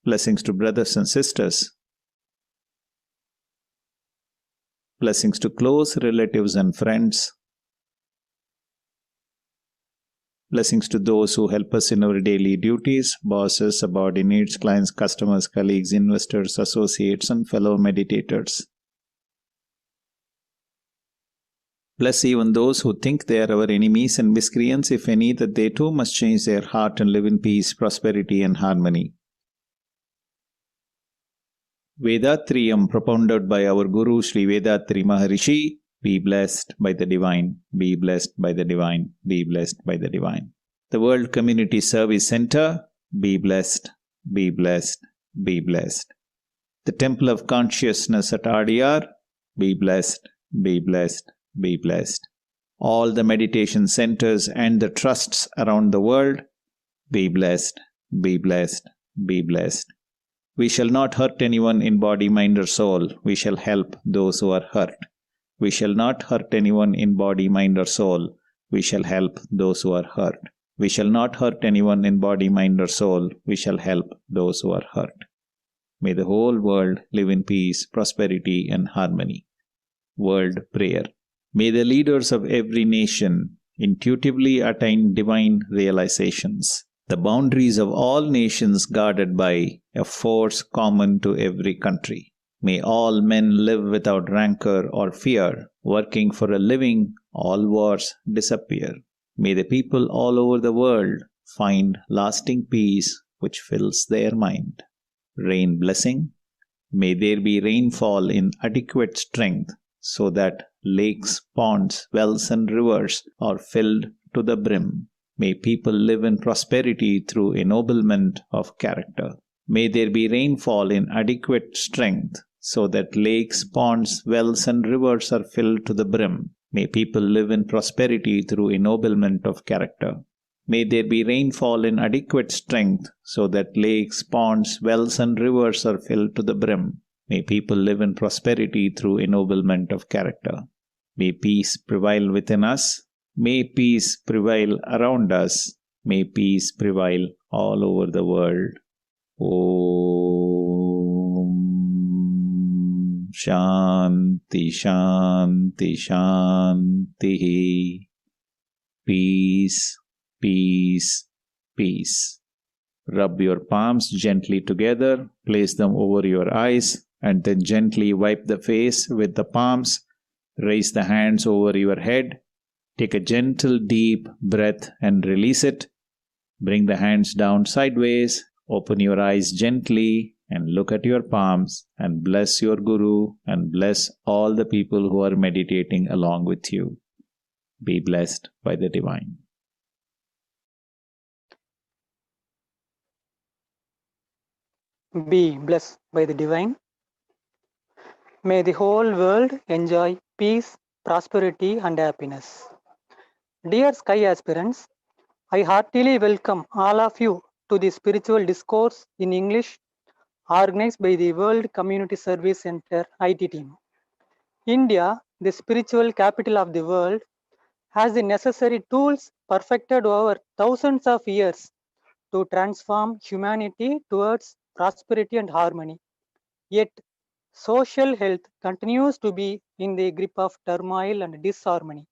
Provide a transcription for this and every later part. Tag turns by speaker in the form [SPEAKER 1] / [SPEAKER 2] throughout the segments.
[SPEAKER 1] Blessings to brothers and sisters. Blessings to close relatives and friends. Blessings to those who help us in our daily duties, bosses, subordinates, clients, customers, colleagues, investors, associates, and fellow meditators. Bless even those who think they are our enemies and miscreants, if any, that they too must change their heart and live in peace, prosperity, and harmony. Vedatriyam propounded by our Guru Sri Vedatri Maharishi. Be blessed by the divine, be blessed by the divine, be blessed by the divine. The World Community Service Center, be blessed, be blessed, be blessed. The Temple of Consciousness at RDR, be blessed, be blessed, be blessed. All the meditation centers and the trusts around the world, be blessed, be blessed, be blessed. We shall not hurt anyone in body, mind, or soul. We shall help those who are hurt. We shall not hurt anyone in body, mind, or soul. We shall help those who are hurt. We shall not hurt anyone in body, mind, or soul. We shall help those who are hurt. May the whole world live in peace, prosperity, and harmony. World Prayer. May the leaders of every nation intuitively attain divine realizations. The boundaries of all nations guarded by a force common to every country. May all men live without rancor or fear, working for a living, all wars disappear. May the people all over the world find lasting peace which fills their mind. Rain blessing. May there be rainfall in adequate strength so that lakes, ponds, wells, and rivers are filled to the brim. May people live in prosperity through ennoblement of character. May there be rainfall in adequate strength so that lakes, ponds, wells, and rivers are filled to the brim. May people live in prosperity through ennoblement of character. May there be rainfall in adequate strength so that lakes, ponds, wells, and rivers are filled to the brim. May people live in prosperity through ennoblement of character. May peace prevail within us. May peace prevail around us. May peace prevail all over the world. Om Shanti Shanti Shanti. Peace, peace, peace. Rub your palms gently together, place them over your eyes, and then gently wipe the face with the palms. Raise the hands over your head. Take a gentle, deep breath and release it. Bring the hands down sideways. Open your eyes gently and look at your palms and bless your Guru and bless all the people who are meditating along with you. Be blessed by the divine.
[SPEAKER 2] Be blessed by the divine. May the whole world enjoy peace, prosperity, and happiness. Dear Sky Aspirants, I heartily welcome all of you to the spiritual discourse in English organized by the World Community Service Center IT team. India, the spiritual capital of the world, has the necessary tools perfected over thousands of years to transform humanity towards prosperity and harmony. Yet, social health continues to be in the grip of turmoil and disharmony.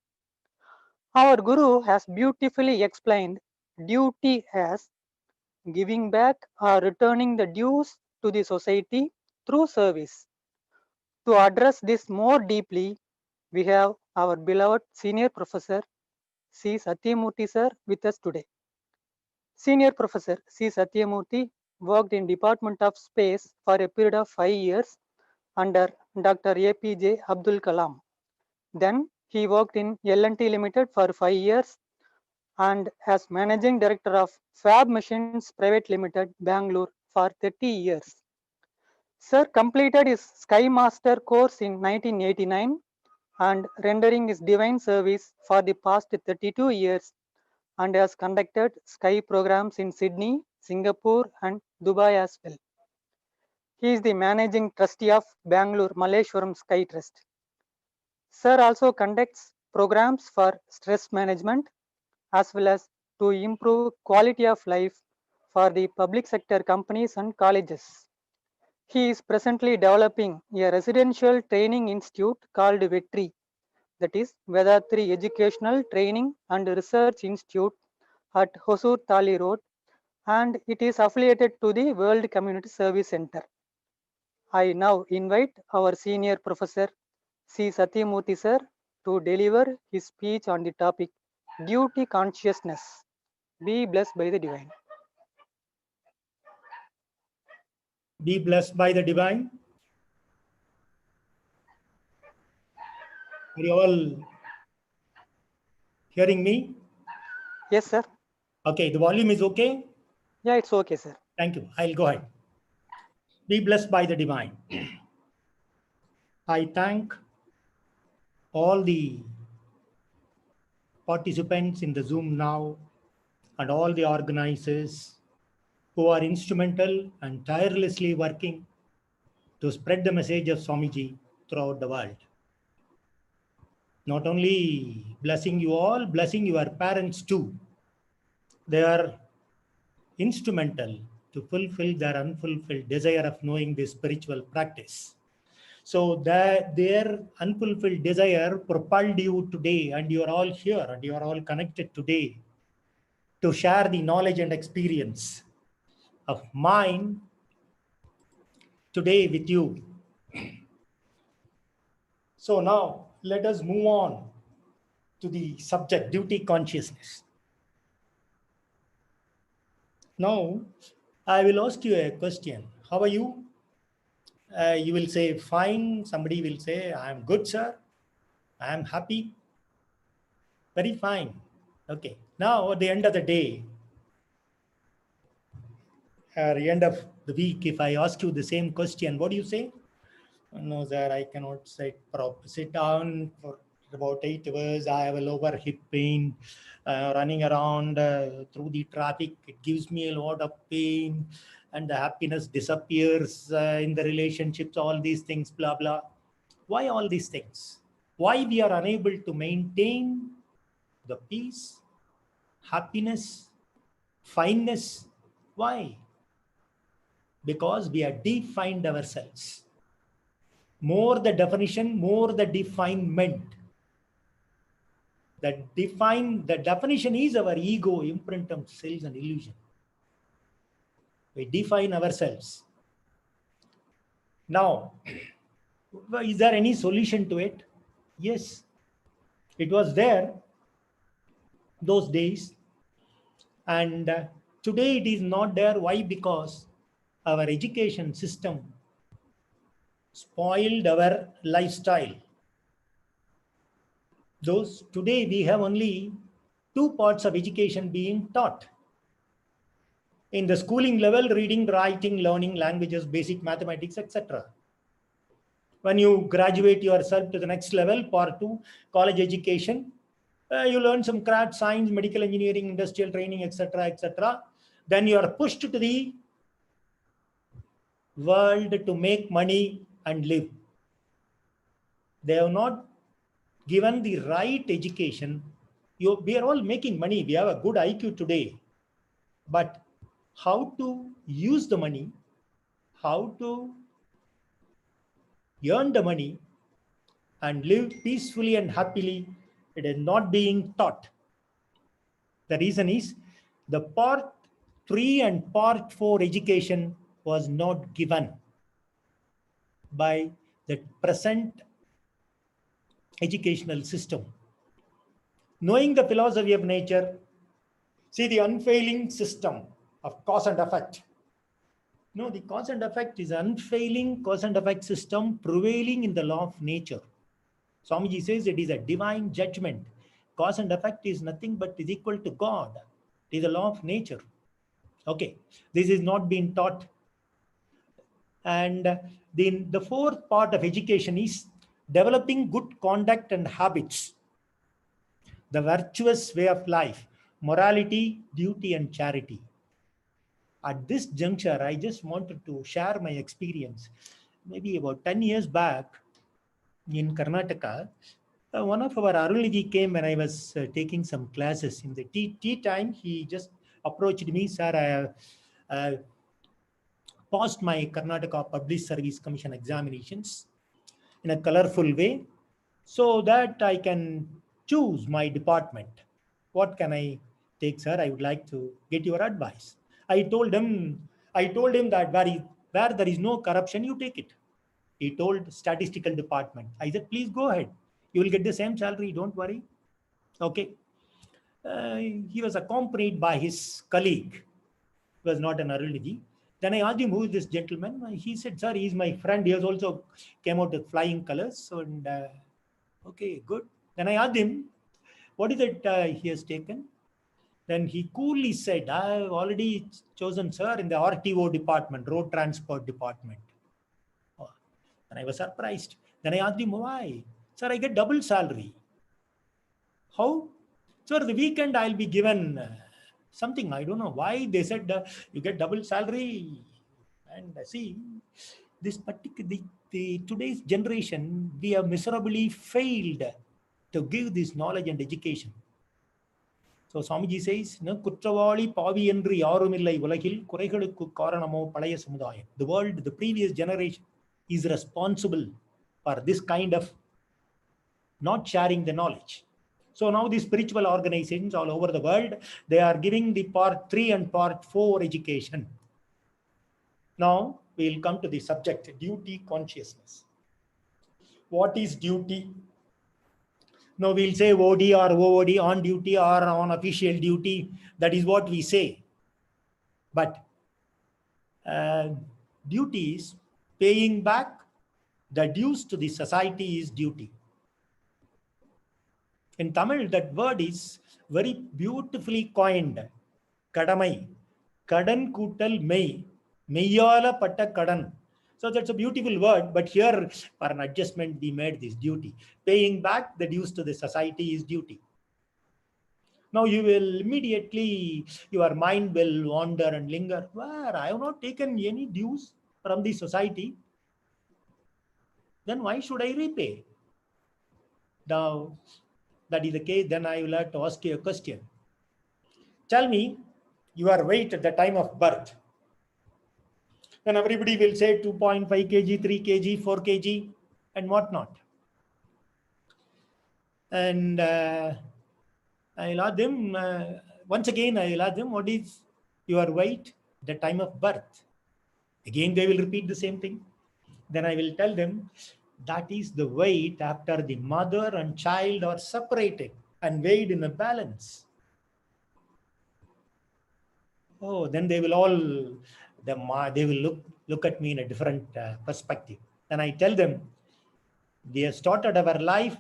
[SPEAKER 2] Our Guru has beautifully explained duty as giving back or returning the dues to the society through service. To address this more deeply, we have our beloved senior professor C. Satyamurthy sir with us today. Senior Professor C. Satyamurthy worked in Department of Space for a period of 5 years under Dr. APJ Abdul Kalam. Then he worked in L&T Limited for 5 years and as Managing Director of Fab Machines Private Limited, Bangalore for 30 years. Sir completed his Sky Master course in 1989 and rendering his divine service for the past 32 years and has conducted Sky programs in Sydney, Singapore and Dubai as well. He is the Managing Trustee of Bangalore Malleshwaram Sky Trust. Sir also conducts programs for stress management as well as to improve quality of life for the public sector companies and colleges. He is presently developing a residential training institute called VETRI, that is Vedatri Educational Training and Research Institute at Hosur Tali Road, and it is affiliated to the World Community Service Center. I now invite our senior professor C. Satyamurthy sir to deliver his speech on the topic Duty Consciousness. Be blessed by the divine.
[SPEAKER 3] Be blessed by the divine. Are you all hearing me?
[SPEAKER 2] Yes, sir.
[SPEAKER 3] Okay, the volume is okay?
[SPEAKER 2] Yeah, it's okay, sir.
[SPEAKER 3] Thank you. I'll go ahead. Be blessed by the divine. I thank all the participants in the Zoom now and all the organizers who are instrumental and tirelessly working to spread the message of Swamiji throughout the world. Not only blessing you all, blessing your parents too. They are instrumental to fulfill their unfulfilled desire of knowing this spiritual practice. So that their unfulfilled desire propelled you today, and you are all here and you are all connected today to share the knowledge and experience of mine today with you. So now let us move on to the subject, duty consciousness. Now I will ask you a question. How are you? You will say fine. Somebody will say I am good, sir. I am happy. Very fine. Okay. Now at the end of the day, at the end of the week, if I ask you the same question, what do you say? No, sir, I cannot sit down for about 8 hours. I have a lower hip pain, running around through the traffic. It gives me a lot of pain, and the happiness disappears in the relationships, all these things, blah, blah. Why all these things? Why we are unable to maintain the peace, happiness, fineness? Why? Because we are defined ourselves. More the definition, more the definement. The definition is our ego, imprint of self and illusion. We define ourselves. Now, is there any solution to it? Yes, it was there those days, and today it is not there. Why? Because our education system spoiled our lifestyle. Today we have only two parts of education being taught. In the schooling level, reading, writing, learning languages, basic mathematics, etc. When you graduate yourself to the next level, part 2, college education, you learn some craft, science, medical engineering, industrial training, etc., etc. Then you are pushed to the world to make money and live. They have not given the right education. We are all making money. We have a good IQ today. But how to use the money, how to earn the money and live peacefully and happily, it is not being taught. The reason is the part 3 and part 4 education was not given by the present educational system. Knowing the philosophy of nature, see the unfailing system of cause and effect. No, the cause and effect is unfailing cause and effect system prevailing in the law of nature. Swamiji says it is a divine judgment. Cause and effect is nothing but is equal to God. It is a law of nature. Okay, this is not being taught. And then the fourth part of education is developing good conduct and habits, the virtuous way of life, morality, duty, and charity. At this juncture, I just wanted to share my experience. Maybe about 10 years back in Karnataka, one of our Aruliji came when I was taking some classes. In the tea time, he just approached me, sir, passed my Karnataka Public Service Commission examinations in a colorful way so that I can choose my department. What can I take, sir? I would like to get your advice. I told him that where there is no corruption, you take it. He told statistical department. I said, please go ahead. You will get the same salary. Don't worry. Okay. He was accompanied by his colleague. He was not an Aruliji. Then I asked him, who is this gentleman? He said, sir, he is my friend. He has also came out with flying colors. And okay, good. Then I asked him, what is it he has taken? Then he coolly said, I have already chosen, sir, in the RTO department, road transport department. Oh, and I was surprised. Then I asked him, why? Sir, I get double salary. How? Sir, the weekend I'll be given something. I don't know why they said you get double salary. And see, this particular today's generation, we have miserably failed to give this knowledge and education. So Swamiji says, குற்றவாளி பாவி என்று யாருமில்லை உலகில் குறைகளுக்கு காரணமோ பழைய சமுதாயம். The world, the previous generation is responsible for this kind of not sharing the knowledge. So now the spiritual organizations all over the world, they are giving the part 3 and part 4 education. Now we will come to the subject, duty consciousness. What is duty? Now we'll say OD or OOD, on duty or on official duty. That is what we say. But duty is paying back the dues to the society is duty. In Tamil, that word is very beautifully coined. Kadamai. Kadan kutal mei. Meyyala patta kadan. So that's a beautiful word, but here for an adjustment, we made this duty. Paying back the dues to the society is duty. Now you will immediately, your mind will wander and linger. Where I have not taken any dues from the society. Then why should I repay? Now, that is the case, then I will have to ask you a question. Tell me your weight at the time of birth. Then everybody will say 2.5 kg, 3 kg, 4 kg, and whatnot. And I'll ask them, once again, I'll ask them, what is your weight at the time of birth? Again, they will repeat the same thing. Then I will tell them, that is the weight after the mother and child are separated and weighed in a balance. Oh, then they will all, they will look at me in a different perspective. Then I tell them, we have started our life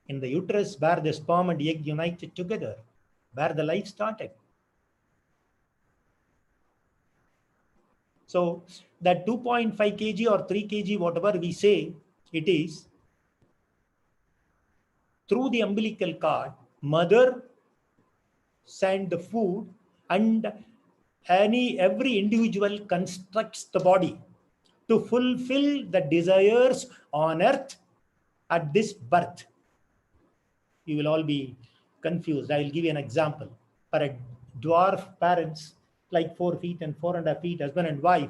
[SPEAKER 3] in the uterus where the sperm and egg united together, where the life started. So that 2.5 kg or 3 kg, whatever we say, it is through the umbilical cord, mother send the food, and every individual constructs the body to fulfill the desires on earth at this birth. You will all be confused. I will give you an example. For a dwarf parents, like 4 feet and 4.5 feet, husband and wife,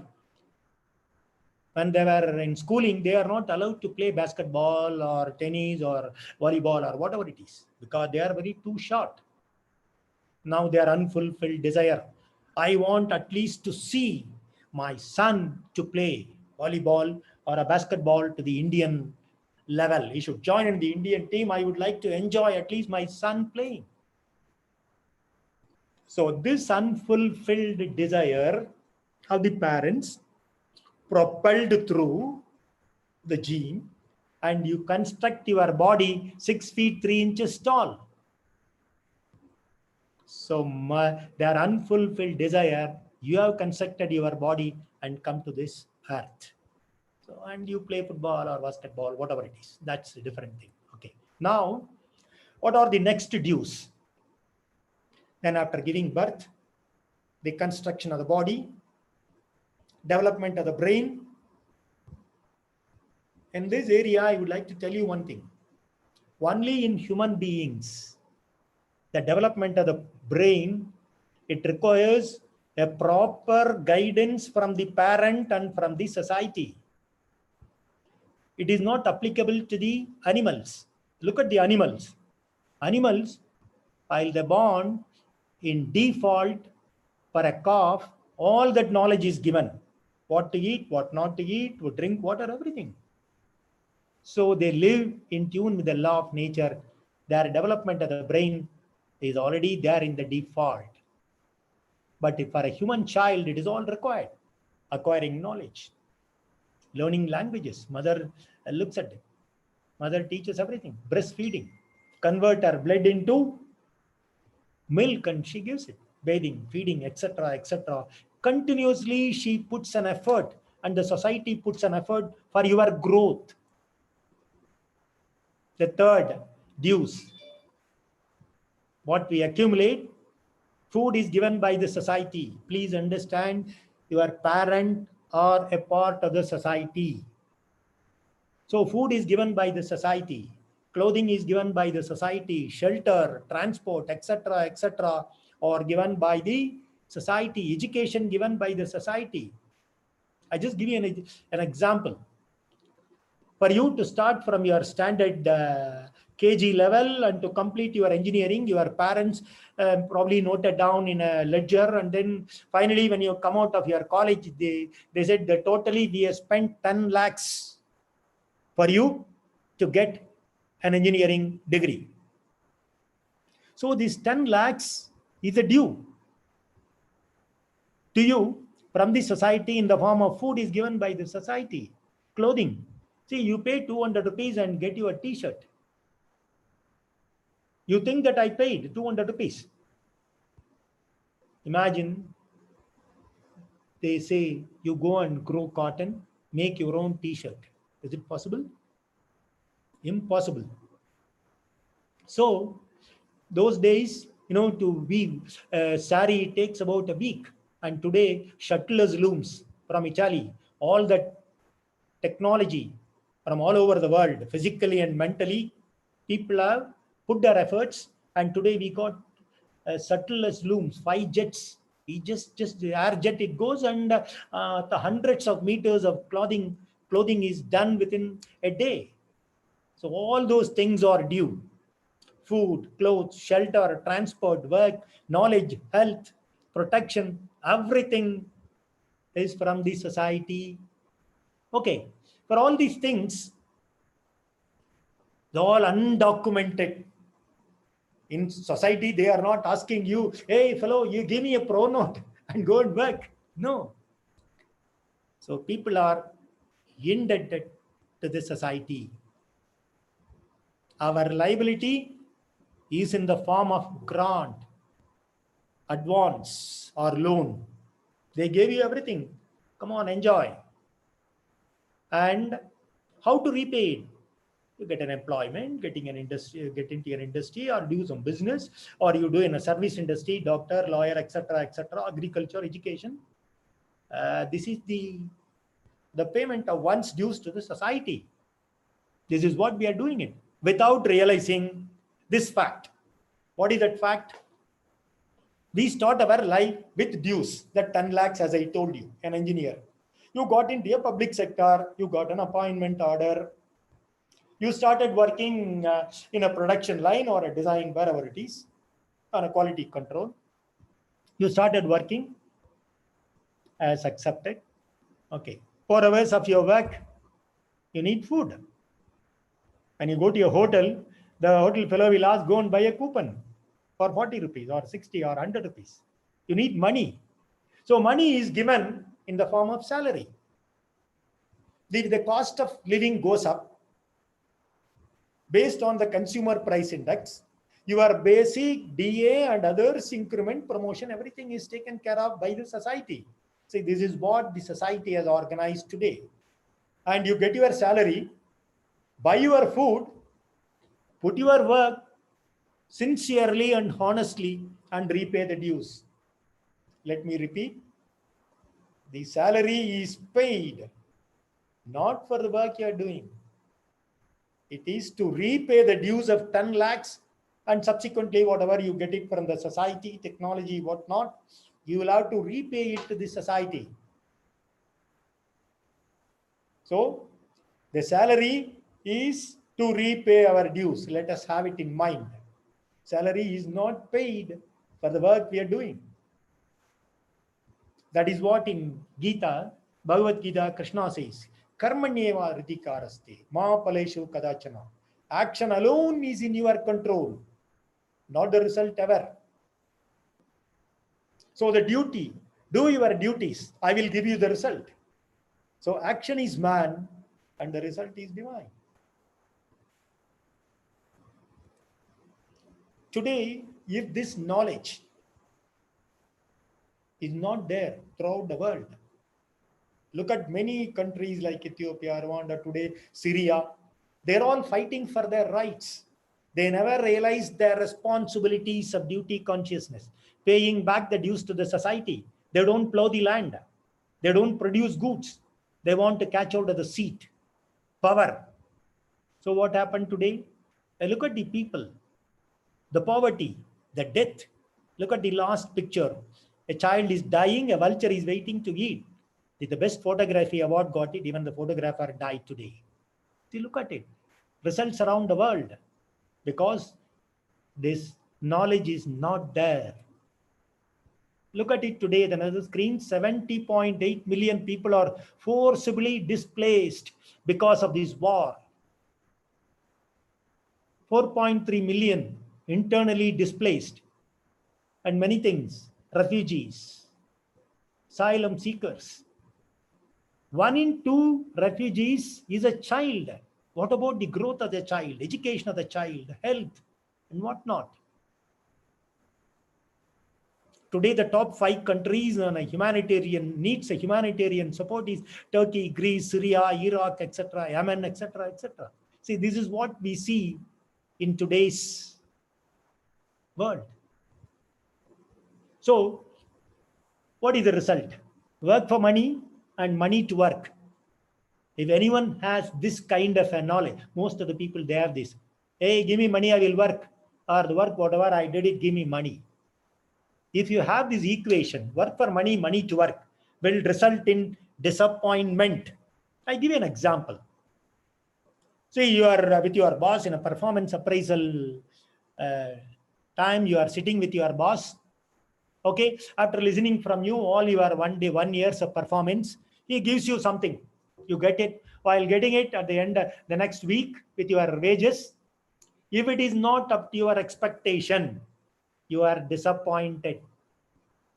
[SPEAKER 3] when they were in schooling, they are not allowed to play basketball or tennis or volleyball or whatever it is, because they are very too short. Now they are unfulfilled desire. I want at least to see my son to play volleyball or a basketball to the Indian level. He should join in the Indian team. I would like to enjoy at least my son playing. So this unfulfilled desire of the parents propelled through the gene, and you construct your body 6 feet 3 inches tall. So their unfulfilled desire, you have constructed your body and come to this earth. So, and you play football or basketball, whatever it is. That's a different thing. Okay. Now, what are the next dues? Then after giving birth, the construction of the body, development of the brain. In this area, I would like to tell you one thing. Only in human beings, the development of the brain, it requires a proper guidance from the parent and from the society. It is not applicable to the animals. Look at the animals. Animals, while they're born, in default, for a calf, all that knowledge is given. What to eat, what not to eat, to drink water, everything. So they live in tune with the law of nature. Their development of the brain is already there in the default. But if for a human child, it is all required. Acquiring knowledge, learning languages. Mother looks at it. Mother teaches everything. Breastfeeding. Convert her blood into milk and she gives it. Bathing, feeding, etc., etc. Continuously she puts an effort and the society puts an effort for your growth. The third, dues. What we accumulate, food is given by the society. Please understand, your parent are a part of the society. So food is given by the society. Clothing is given by the society. Shelter, transport, etc., etc. are given by the society. Education given by the society. I just give you an example. For you to start from your standard KG level and to complete your engineering, your parents probably noted down in a ledger, and then finally when you come out of your college, they said that totally we have spent 10 lakhs for you to get an engineering degree. So this 10 lakhs is a due to you from the society in the form of food is given by the society. Clothing. See, you pay 200 rupees and get you a t-shirt. You think that I paid 200 rupees. Imagine they say you go and grow cotton, make your own t-shirt. Is it possible? Impossible. So those days, to weave sari takes about a week. And today, shuttlers looms from Italy, all that technology from all over the world, physically and mentally, people have put their efforts. And today we got shuttlers looms, 5 jets. We just the air jet it goes, and the hundreds of meters of clothing is done within a day. So all those things are due. Food, clothes, shelter, transport, work, knowledge, health, protection, everything is from the society. Okay, for all these things, they're all undocumented. In society, they are not asking you, hey, fellow, you give me a pro note and go and work. No. So people are indebted to the society. Our liability is in the form of grant, advance, or loan. They gave you everything. Come on, enjoy. And how to repay it? You get an employment, get into an industry, or do some business, or you do in a service industry, doctor, lawyer, etc., etc., agriculture, education. This is the payment of one's dues to the society. This is what we are doing it without realizing this fact. What is that fact? We start our life with dues, that 10 lakhs, as I told you, an engineer. You got into a public sector, you got an appointment order, you started working in a production line or a design, wherever it is, on a quality control. You started working as accepted. Okay. 4 hours of your work, you need food. When you go to your hotel, the hotel fellow will ask, go and buy a coupon for 40 rupees or 60 or 100 rupees. You need money. So money is given in the form of salary. The cost of living goes up based on the consumer price index. Your basic, DA and others, increment, promotion, everything is taken care of by the society. See, this is what the society has organized today. And you get your salary, buy your food, put your work sincerely and honestly, and repay the dues. Let me repeat. The salary is paid not for the work you are doing. It is to repay the dues of 10 lakhs and subsequently whatever you get it from the society, technology, whatnot, You will have to repay it to the society. So the salary is to repay our dues. Let us have it in mind. Salary is not paid for the work we are doing. That is what in Gita, Bhagavad Gita, Krishna says, Karmanyeva ridikaraste, ma paleshu kadachana. Action alone is in your control, not the result ever. So the duty, do your duties, I will give you the result. So action is man and the result is divine. Today, if this knowledge is not there throughout the world, look at many countries like Ethiopia, Rwanda, today, Syria, they're all fighting for their rights. They never realize their responsibilities of duty consciousness, paying back the dues to the society. They don't plow the land. They don't produce goods. They want to catch out of the seat, power. So what happened today? Look at the people, the poverty, the death. Look at the last picture. A child is dying, a vulture is waiting to eat. The best photography award got it, even the photographer died today. See, look at it. Results around the world. Because this knowledge is not there. Look at it today, another screen, 70.8 million people are forcibly displaced because of this war. 4.3 million internally displaced. And many things, refugees, asylum seekers. 1 in 2 refugees is a child. What about the growth of the child, education of the child, health, and whatnot? Today, the top 5 countries on a humanitarian needs a humanitarian support is Turkey, Greece, Syria, Iraq, etc., Yemen, etc., etc. See, this is what we see in today's world. So, what is the result? Work for money and money to work. If anyone has this kind of a knowledge, most of the people, they have this. Hey, give me money, I will work. Or the work, whatever I did it, give me money. If you have this equation, work for money, money to work, will result in disappointment. I give you an example. See, you are with your boss in a performance appraisal time, you are sitting with your boss. Okay, after listening from you all your 1 years of performance, he gives you something. You get it. While getting it at the end, the next week with your wages, if it is not up to your expectation, you are disappointed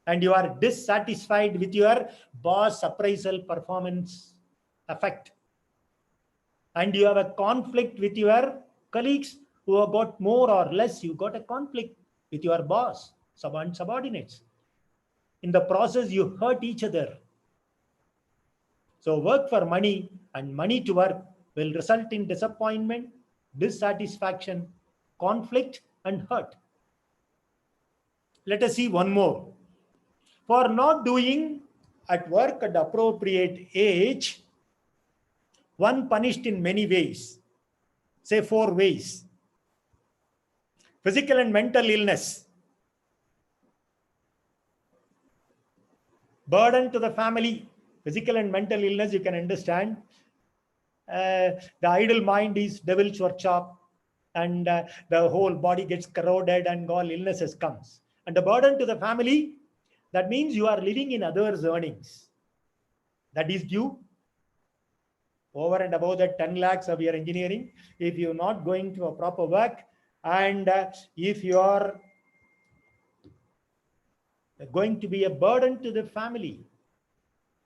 [SPEAKER 3] and you are dissatisfied with your boss appraisal performance effect. And you have a conflict with your colleagues who have got more or less. You got a conflict with your boss, subordinates. In the process, you hurt each other. So work for money and money to work will result in disappointment, dissatisfaction, conflict, and hurt. Let us see one more. For not doing at work at the appropriate age, one punished in many ways. Say 4 ways. Physical and mental illness. Burden to the family. Physical and mental illness, you can understand. The idle mind is devil's workshop, and the whole body gets corroded and all illnesses comes. And the burden to the family, that means you are living in others' earnings. That is due. Over and above that 10 lakhs of your engineering, if you're not going to a proper work, and if you are going to be a burden to the family,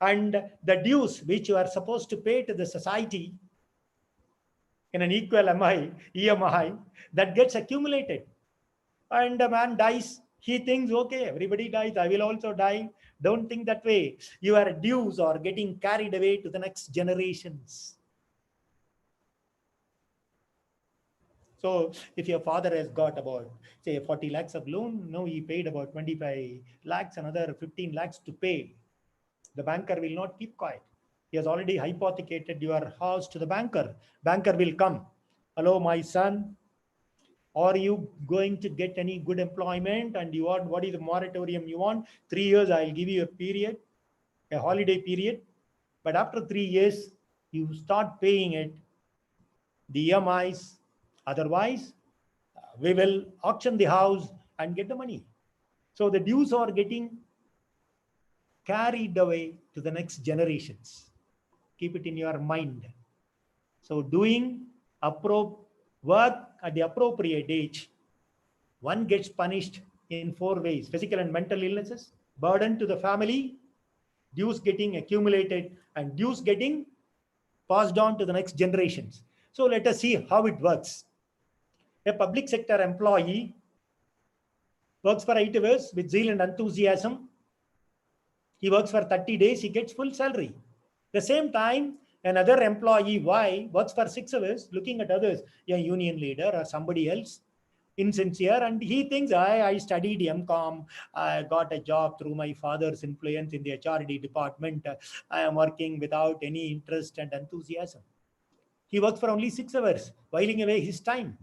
[SPEAKER 3] and the dues which you are supposed to pay to the society in an equal EMI, that gets accumulated. And a man dies, he thinks, okay, everybody dies, I will also die. Don't think that way. Your dues are getting carried away to the next generations. So if your father has got about, say, 40 lakhs of loan, now he paid about 25 lakhs, another 15 lakhs to pay. The banker will not keep quiet. He has already hypothecated your house to the banker. Banker will come. Hello, my son. Are you going to get any good employment? And you want, what is the moratorium you want? 3 years, I'll give you a period, a holiday period. But after 3 years, you start paying it, the EMIs. Otherwise, we will auction the house and get the money. So the dues are getting carried away to the next generations. Keep it in your mind. So doing work at the appropriate age, one gets punished in 4 ways: physical and mental illnesses, burden to the family, dues getting accumulated, and dues getting passed on to the next generations. So let us see how it works. A public sector employee works for 8 hours with zeal and enthusiasm. He works for 30 days, he gets full salary. The same time, another employee Y works for 6 hours looking at others, a union leader or somebody else, insincere, and he thinks, I studied MCOM, I got a job through my father's influence in the HRD department, I am working without any interest and enthusiasm. He works for only 6 hours, whiling away his time.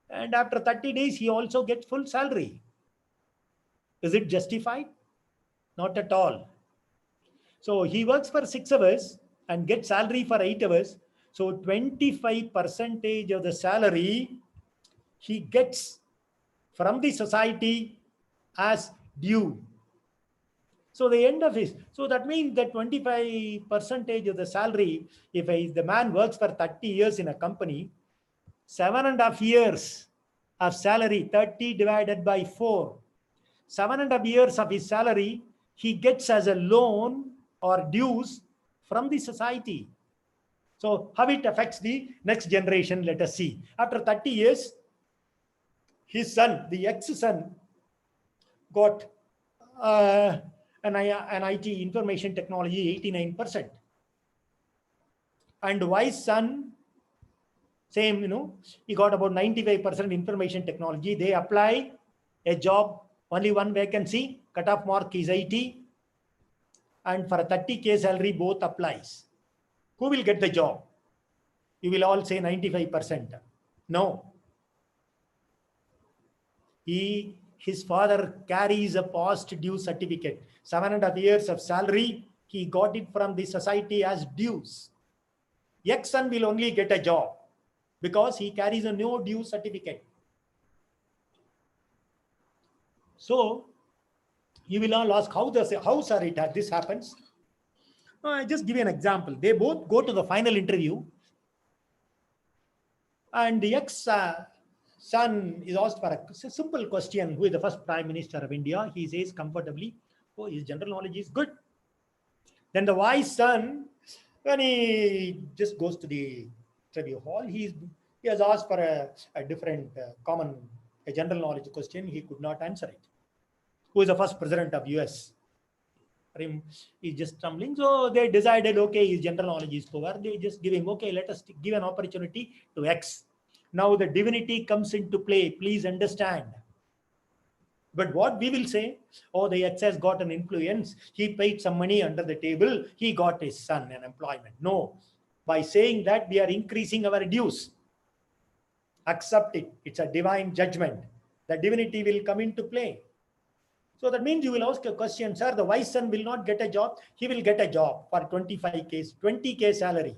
[SPEAKER 3] And after 30 days, he also gets full salary. Is it justified? Not at all. So he works for 6 hours and gets salary for 8 hours. So 25% of the salary he gets from the society as due. So the end of his, so that means that 25% of the salary, if the man works for 30 years in a company, 7.5 years of salary, 30 divided by 4, 7.5 years of his salary he gets as a loan or dues from the society. So how it affects the next generation, let us see. After 30 years, his son, the ex-son, got an IT, information technology, 89%. And Y's son, same, he got about 95% information technology. They apply a job, only one vacancy, cutoff mark is 80. And for a 30K salary, both applies. Who will get the job? You will all say 95%. No. His father carries a past due certificate. 7.5 years of salary, he got it from the society as dues. Ex-son will only get a job because he carries a no due certificate. So you will all ask, how sir this happens? I just give you an example. They both go to the final interview, and the ex-son is asked for a simple question: who is the first Prime Minister of India? He says comfortably, oh, his general knowledge is good. Then the wise son, when he just goes to the interview hall, he has asked for a different a general knowledge question. He could not answer it. Who is the first president of US? He's just stumbling. So they decided, okay, his general knowledge is poor. They just give him, okay, let us give an opportunity to X. Now the divinity comes into play. Please understand. But what we will say, oh, the X has got an influence. He paid some money under the table. He got his son an employment. No. By saying that, we are increasing our dues. Accept it. It's a divine judgment. The divinity will come into play. So that means you will ask a question, sir, the wise son will not get a job. He will get a job for 25K, 20K salary.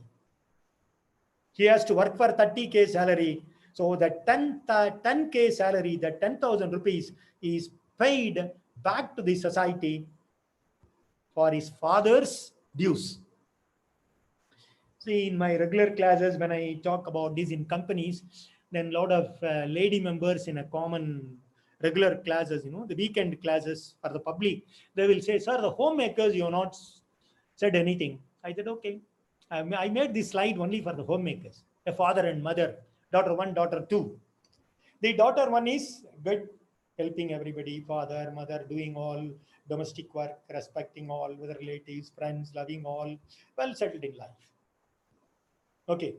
[SPEAKER 3] He has to work for 30K salary. So the 10K salary, the 10,000 rupees is paid back to the society for his father's dues. See, in my regular classes, when I talk about this in companies, then a lot of lady members in a common regular classes, the weekend classes for the public, they will say, sir, the homemakers, you have not said anything. I said, okay. I made this slide only for the homemakers, a father and mother, daughter 1, daughter 2. The daughter 1 is good, helping everybody, father, mother, doing all domestic work, respecting all the relatives, friends, loving all, well settled in life. Okay.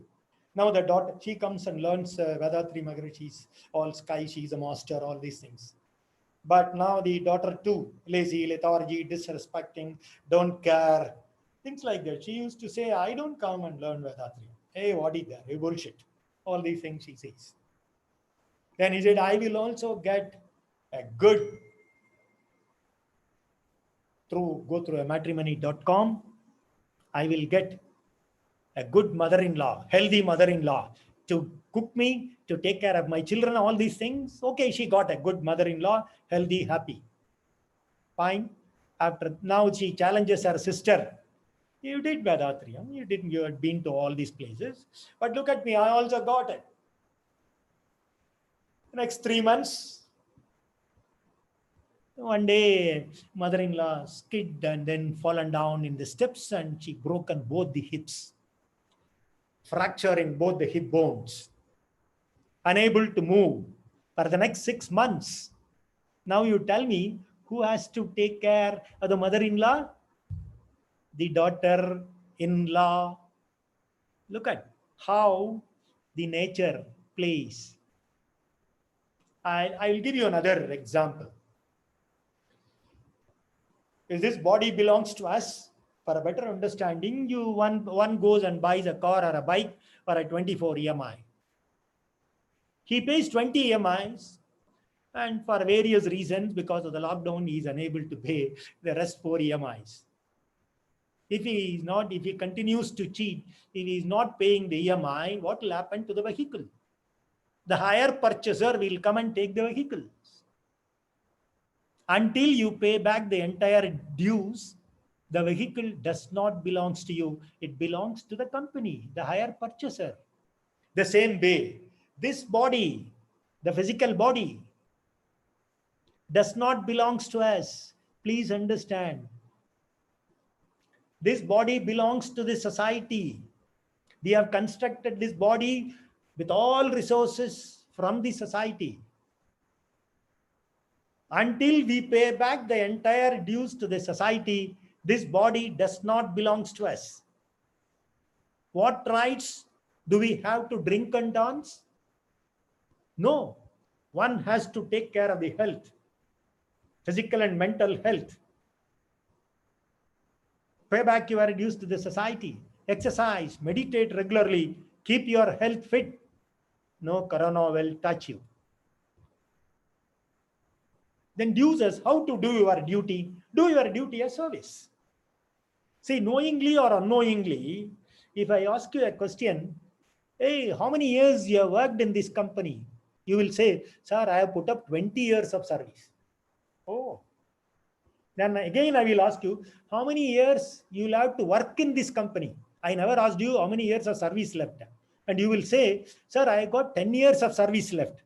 [SPEAKER 3] Now the daughter, she comes and learns Vedatri Maharishi's all sky, she's a master, all these things. But now the daughter 2, lazy, lethargy, disrespecting, don't care, things like that. She used to say, I don't come and learn Vedatri. Hey, what is that? Hey, bullshit. All these things she says. Then he said, I will also get a good go through a matrimony.com. I will get a good mother-in-law, healthy mother-in-law to cook me, to take care of my children, all these things. Okay, she got a good mother-in-law, healthy, happy. Fine. After now, she challenges her sister. You did Vedatriyam, you didn't, you had been to all these places. But look at me, I also got it. Next 3 months, one day, mother-in-law skid and then fallen down in the steps and she broken both the hips, fracturing both the hip bones, unable to move for the next 6 months. Now you tell me who has to take care of the mother-in-law? The daughter-in-law. Look at how the nature plays. I will give you another example. If this body belongs to us, for a better understanding, one goes and buys a car or a bike for a 24 EMI. He pays 20 EMIs, and for various reasons, because of the lockdown, he is unable to pay the rest 4 EMIs. If he continues to cheat, if he is not paying the EMI, what will happen to the vehicle? The hire purchaser will come and take the vehicle. Until you pay back the entire dues, the vehicle does not belong to you. It belongs to the company, the hire purchaser. The same way, this body, the physical body, does not belong to us. Please understand. This body belongs to the society. We have constructed this body with all resources from the society. Until we pay back the entire dues to the society, this body does not belong to us. What rights do we have to drink and dance? No. One has to take care of the health, physical and mental health. Pay back your dues to the society. Exercise, meditate regularly, keep your health fit. No corona will touch you. Then dues us how to do your duty. Do your duty as service. See, knowingly or unknowingly, if I ask you a question, hey, how many years you have worked in this company? You will say, sir, I have put up 20 years of service. Oh. Then again, I will ask you, how many years you will have to work in this company? I never asked you how many years of service left. And you will say, sir, I got 10 years of service left.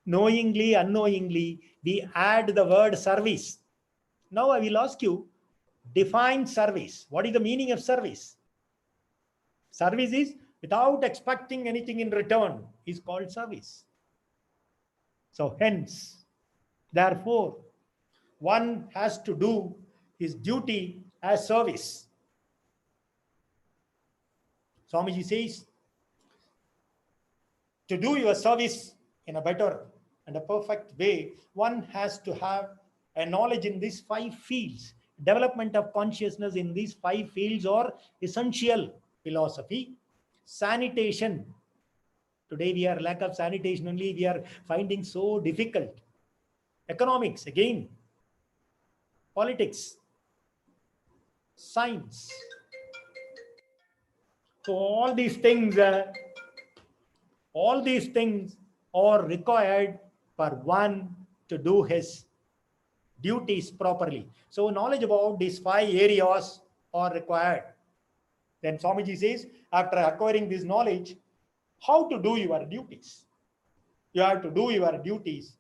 [SPEAKER 3] Knowingly, unknowingly, we add the word service. Now I will ask you, define service. What is the meaning of service? Service is without expecting anything in return is called service. So hence, therefore, one has to do his duty as service. Swamiji says, to do your service in a better and a perfect way, one has to have a knowledge in these 5 fields. Development of consciousness in these 5 fields are essential. Philosophy, sanitation. Today we are lack of sanitation only, we are finding so difficult. Economics, again. Politics, science. So all these things are required for one to do his duties properly. So knowledge about these 5 areas are required. Then Swamiji says, after acquiring this knowledge, how to do your duties. You have to do your duties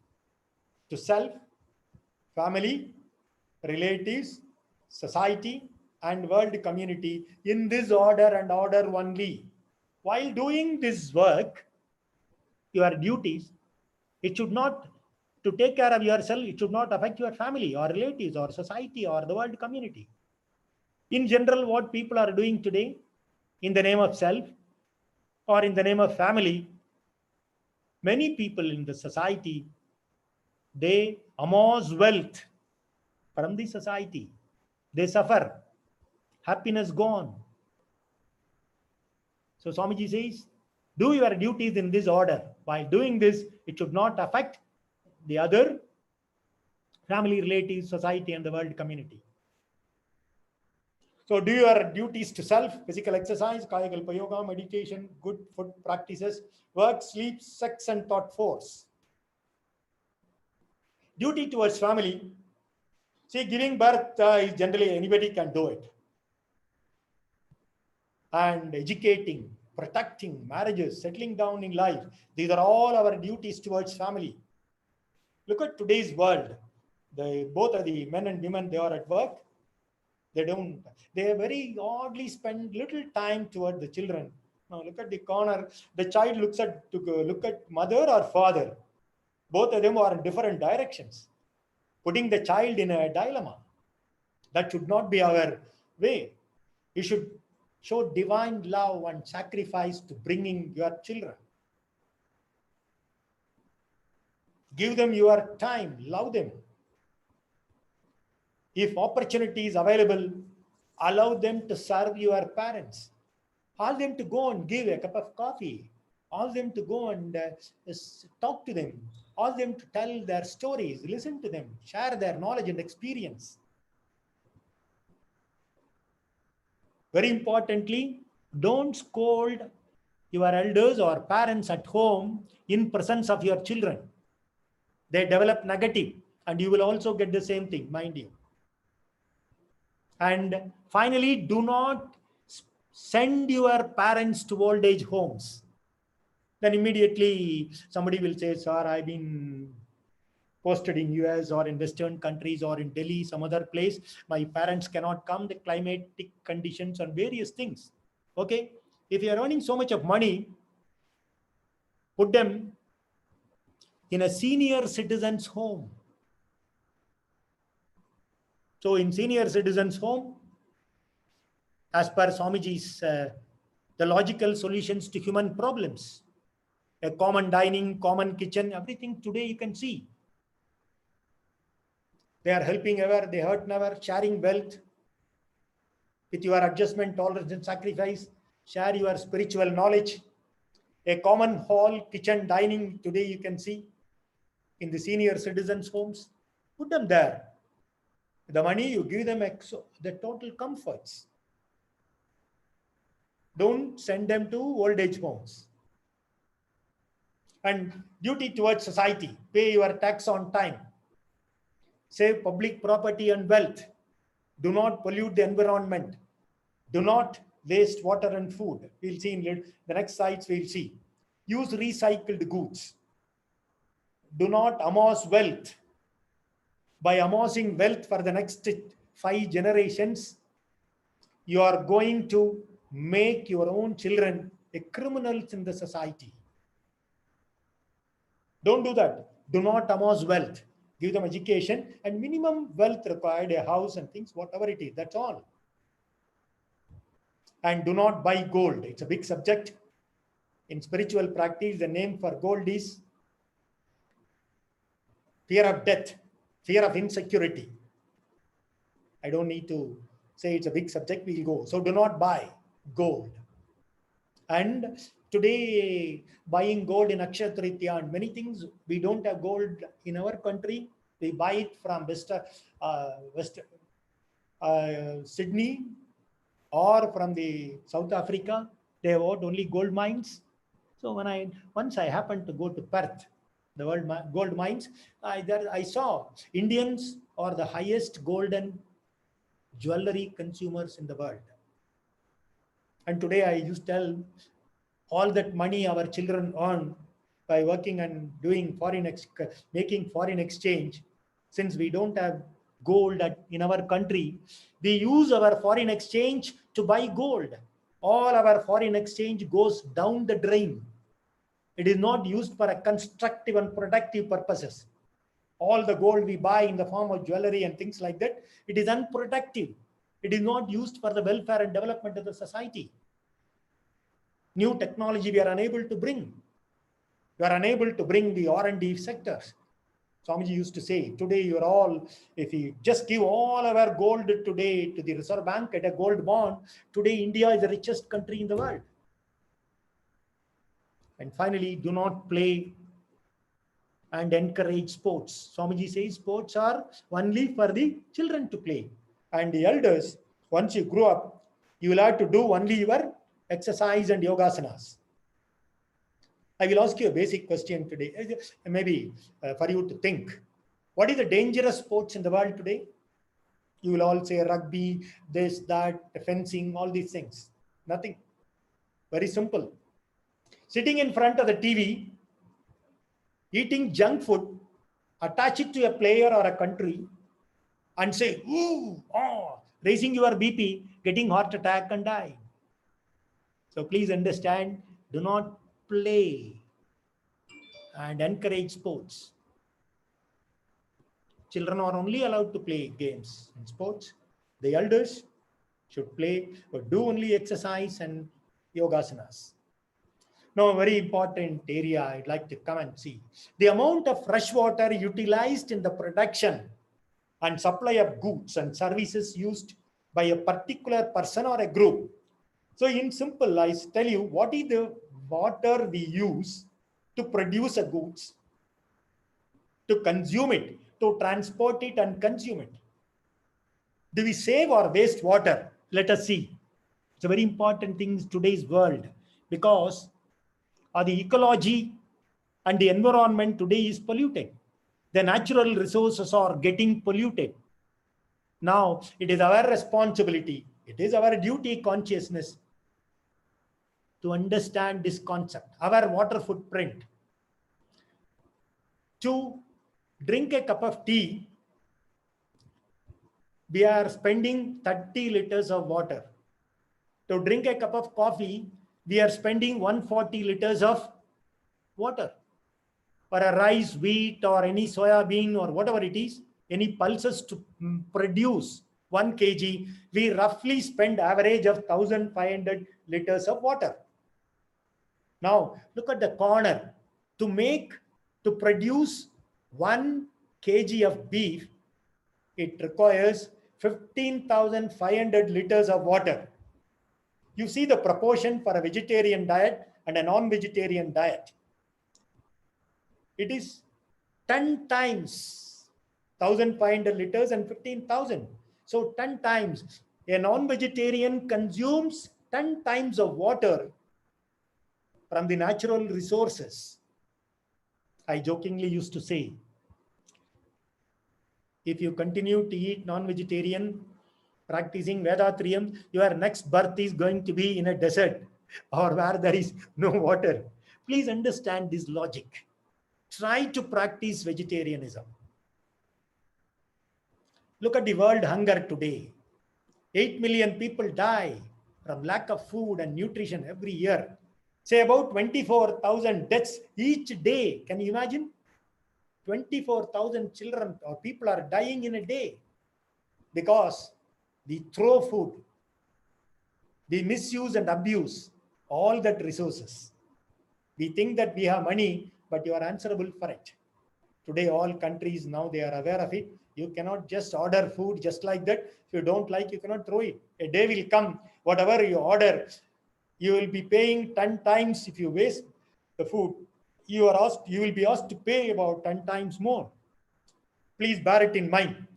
[SPEAKER 3] to self, family, relatives, society, and world community in this order and order only. While doing this work, your duties, it should not, to take care of yourself, it should not affect your family or relatives or society or the world community. In general, what people are doing today in the name of self or in the name of family, many people in the society, they amass wealth from the society. They suffer. Happiness gone. So Swamiji says, Do your duties in this order. While doing this, it should not affect the other family, relatives, society, and the world community. So do your duties to self, physical exercise, kaya kalpa yoga, meditation, good food practices, work, sleep, sex, and thought force. Duty towards family. See, giving birth is generally anybody can do it. And educating, protecting, marriages, settling down in life, these are all our duties towards family. Look at today's world. Both of the men and women, they are at work. They very oddly spend little time toward the children. Now look at the corner. The child looks at to look at mother or father. Both of them are in different directions, putting the child in a dilemma. That should not be our way. You should show divine love and sacrifice to bringing your children. Give them your time, love them. If opportunity is available, allow them to serve your parents. Ask them to go and give a cup of coffee. Ask them to go and talk to them. Ask them to tell their stories, listen to them, share their knowledge and experience. Very importantly, don't scold your elders or parents at home in presence of your children. They develop negative, and you will also get the same thing, mind you. And finally, do not send your parents to old age homes. Then immediately somebody will say, sir, I've been posted in US or in Western countries or in Delhi, some other place. My parents cannot come, the climatic conditions and various things. Okay, if you are earning so much of money, put them in a senior citizen's home. So in senior citizen's home, as per Swamiji's, the logical solutions to human problems, a common dining, common kitchen, everything today you can see. They are helping ever, they hurt never, sharing wealth with your adjustment, tolerance, and sacrifice. Share your spiritual knowledge. A common hall, kitchen, dining, today you can see in the senior citizens' homes. Put them there. The money, you give them the total comforts. Don't send them to old age homes. And duty towards society. Pay your tax on time. Save public property and wealth. Do not pollute the environment. Do not waste water and food. We'll see in the next slides, we'll see. Use recycled goods. Do not amass wealth. By amassing wealth for the next 5 generations, you are going to make your own children a criminals in the society. Don't do that. Do not amass wealth. Give them education and minimum wealth required, a house and things, whatever it is, that's all. And do not buy gold. It's a big subject. In spiritual practice, the name for gold is fear of death, fear of insecurity. I don't need to say it's a big subject, we'll go. So do not buy gold. And today, buying gold in Akshaya Tritiya and many things, we don't have gold in our country. We buy it from Sydney or from the South Africa. They have only gold mines. So once I happened to go to Perth, the world gold mines, I saw Indians are the highest golden jewelry consumers in the world. And today I used to tell all that money our children earn by working and doing making foreign exchange. Since we don't have gold in our country, we use our foreign exchange to buy gold. All our foreign exchange goes down the drain. It is not used for a constructive and productive purposes. All the gold we buy in the form of jewelry and things like that, it is unproductive. It is not used for the welfare and development of the society. New technology we are unable to bring. We are unable to bring the R&D sectors. Swamiji used to say, today you're all, if you just give all our gold today to the Reserve Bank at a gold bond, today India is the richest country in the world. And finally, do not play and encourage sports. Swamiji says sports are only for the children to play. And the elders, once you grow up, you will have to do only your exercise and yogasanas. I will ask you a basic question today, maybe for you to think. What is the dangerous sports in the world today? You will all say rugby, this, that, fencing, all these things. Nothing. Very simple. Sitting in front of the TV, eating junk food, attach it to a player or a country, and say, ooh, oh, raising your BP, getting heart attack and die. So please understand, do not play and encourage sports. Children are only allowed to play games and sports. The elders should play or do only exercise and yogasanas. Now, a very important area I'd like to come and see. The amount of fresh water utilized in the production and supply of goods and services used by a particular person or a group. So in simple, I tell you what is the water we use to produce a goods, to consume it, to transport it and consume it. Do we save or waste water? Let us see. It's a very important thing in today's world, because the ecology and the environment today is polluted. The natural resources are getting polluted. Now, it is our responsibility, it is our duty consciousness to understand this concept, our water footprint. To drink a cup of tea, we are spending 30 liters of water. To drink a cup of coffee, we are spending 140 liters of water. For a rice, wheat, or any soya bean or whatever it is, any pulses to produce 1 kg, we roughly spend average of 1500 liters of water. Now, look at the corner. To produce 1 kg of beef, it requires 15,500 liters of water. You see the proportion for a vegetarian diet and a non-vegetarian diet. It is 10 times 1,500 liters and 15,000. So 10 times. A non-vegetarian consumes 10 times of water from the natural resources. I jokingly used to say, if you continue to eat non-vegetarian, practicing Vedatriyam, your next birth is going to be in a desert or where there is no water. Please understand this logic. Try to practice vegetarianism. Look at the world hunger today. 8 million people die from lack of food and nutrition every year. Say about 24,000 deaths each day. Can you imagine? 24,000 children or people are dying in a day because we throw food, we misuse and abuse all that resources. We think that we have money, but you are answerable for it. Today, all countries now, they are aware of it. You cannot just order food just like that. If you don't like, you cannot throw it. A day will come, whatever you order, you will be paying 10 times. If you waste the food, you will be asked to pay about 10 times more. Please bear it in mind.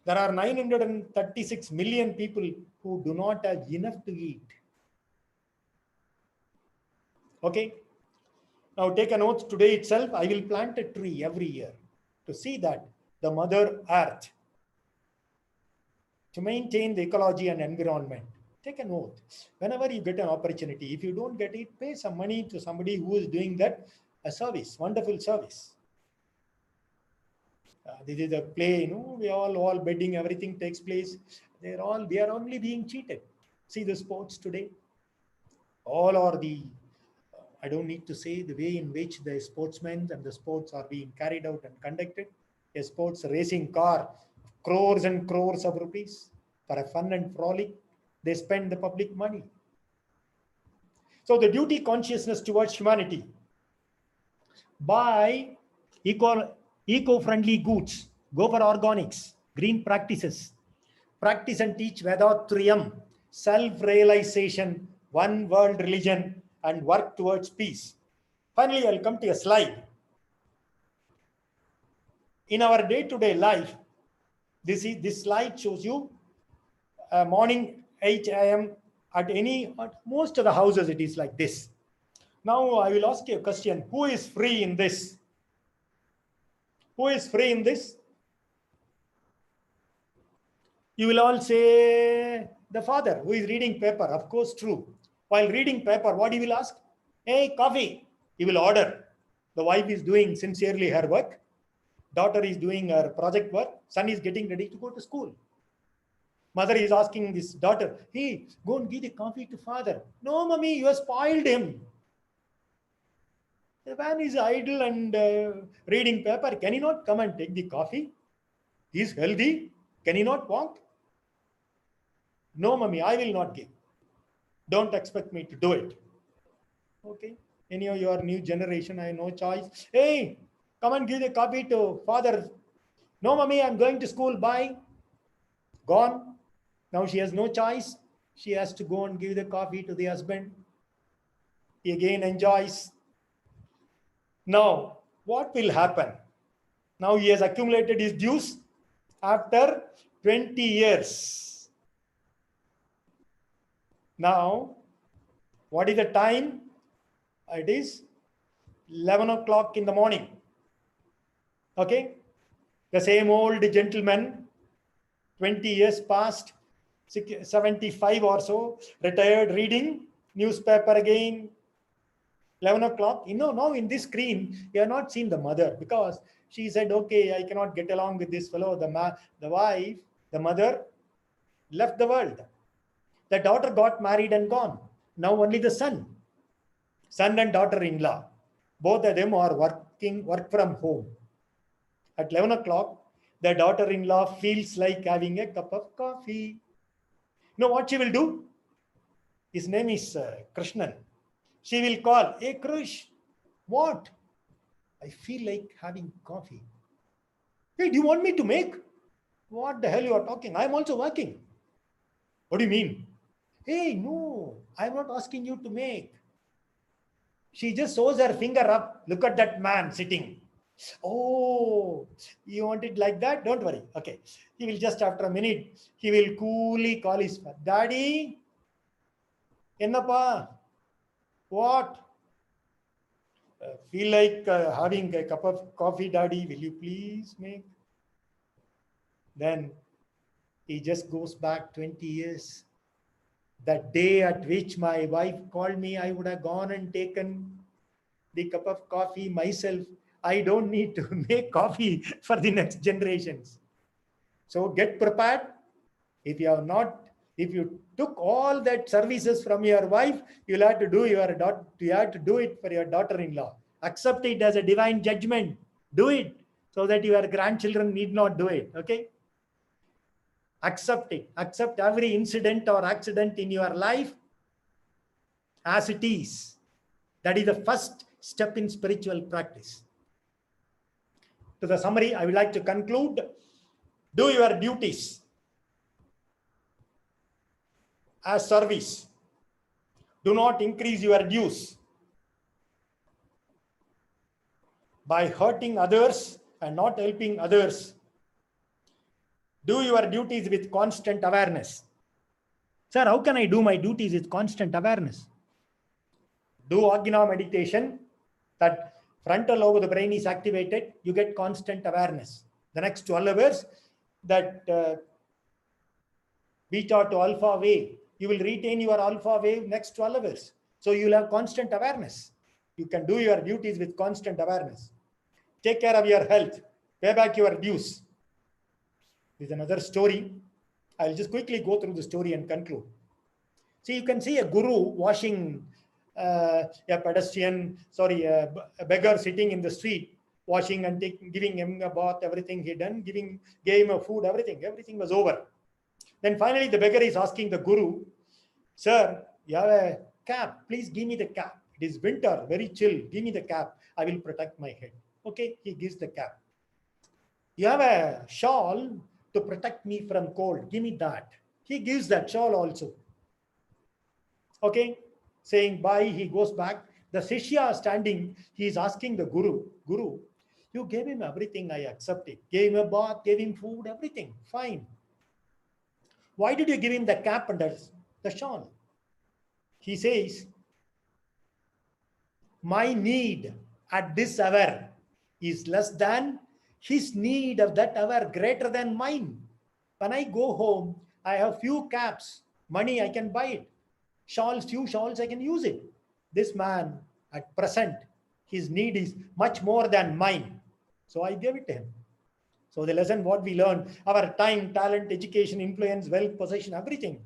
[SPEAKER 3] There are 936 million people who do not have enough to eat. Okay. Now take an oath today itself. I will plant a tree every year to see that the Mother Earth, to maintain the ecology and environment. Take an oath. Whenever you get an opportunity, if you don't get it, pay some money to somebody who is doing that a service, wonderful service. This is a play, we all betting, everything takes place. They are only being cheated. See the sports today. All are I don't need to say the way in which the sportsmen and the sports are being carried out and conducted. A sports racing car, crores and crores of rupees for a fun and frolic. They spend the public money. So the duty consciousness towards humanity. Buy eco-friendly goods. Go for organics, green practices. Practice and teach Vedatriyam, self-realization, one world religion, and work towards peace. Finally, I'll come to a slide. In our day-to-day life, this slide shows you morning 8 a.m. at most of the houses it is like this. Now I will ask you a question. Who is free in this? Who is free in this? You will all say the father who is reading paper. Of course, true. While reading paper, what he will ask? Hey, coffee. He will order. The wife is doing sincerely her work. Daughter is doing her project work. Son is getting ready to go to school. Mother is asking this daughter, hey, go and give the coffee to father. No, mommy, you have spoiled him. The man is idle and reading paper. Can he not come and take the coffee? He is healthy. Can he not walk? No, mommy, I will not give. Don't expect me to do it. Okay. Any of your new generation, I have no choice. Hey, come and give the coffee to father. No, mommy, I'm going to school. Bye. Gone. Now she has no choice. She has to go and give the coffee to the husband. He again enjoys. Now, what will happen? Now he has accumulated his dues after 20 years. Now, what is the time? It is 11 o'clock in the morning. Okay? The same old gentleman, 20 years past, 75 or so, retired, reading newspaper again, 11 o'clock. Now in this screen, you have not seen the mother because she said, okay, I cannot get along with this fellow. The wife, the mother left the world. The daughter got married and gone. Now only the son and daughter-in-law, both of them are work from home. At 11 o'clock, the daughter-in-law feels like having a cup of coffee. You know what she will do? His name is Krishnan. She will call, hey Krish, what? I feel like having coffee. Hey, do you want me to make? What the hell you are talking? I'm also working. What do you mean? Hey, no, I'm not asking you to make. She just shows her finger up. Look at that man sitting. Oh, you want it like that? Don't worry. Okay. He will just after a minute, he will coolly call his father. Daddy, Ennappa, what? Feel like having a cup of coffee, Daddy. Will you please make? Then he just goes back 20 years. That day at which my wife called me, I would have gone and taken the cup of coffee myself. I don't need to make coffee for the next generations. So get prepared. If you took all that services from your wife, you'll have to do you have to do it for your daughter-in-law. Accept it as a divine judgment. Do it so that your grandchildren need not do it. Okay? Accept it. Accept every incident or accident in your life as it is. That is the first step in spiritual practice. To the summary, I would like to conclude. Do your duties as service. Do not increase your dues by hurting others and not helping others. Do your duties with constant awareness. Sir, how can I do my duties with constant awareness? Do Ajna meditation. That frontal lobe of the brain is activated. You get constant awareness. The next 12 hours, that beta to alpha wave, you will retain your alpha wave next 12 hours. So you will have constant awareness. You can do your duties with constant awareness. Take care of your health. Pay back your dues. There's another story. I'll just quickly go through the story and conclude. See, you can see a guru washing a beggar sitting in the street, washing and giving him a bath, everything he done, gave him a food, everything was over. Then finally the beggar is asking the guru, sir, you have a cap, please give me the cap. It is winter, very chill, give me the cap, I will protect my head. Okay, he gives the cap. You have a shawl to protect me from cold, give me that. He gives that shawl also. Okay, saying bye, he goes back. The Shishya standing, he is asking the Guru, Guru, you gave him everything, I accept it. Gave him a bath, gave him food, everything, fine. Why did you give him the cap and the shawl? He says, my need at this hour is less than his need of that hour, greater than mine. When I go home, I have few caps, money, I can buy it. Shawls, few shawls, I can use it. This man at present, his need is much more than mine. So I gave it to him. So the lesson what we learned, our time, talent, education, influence, wealth, possession, everything.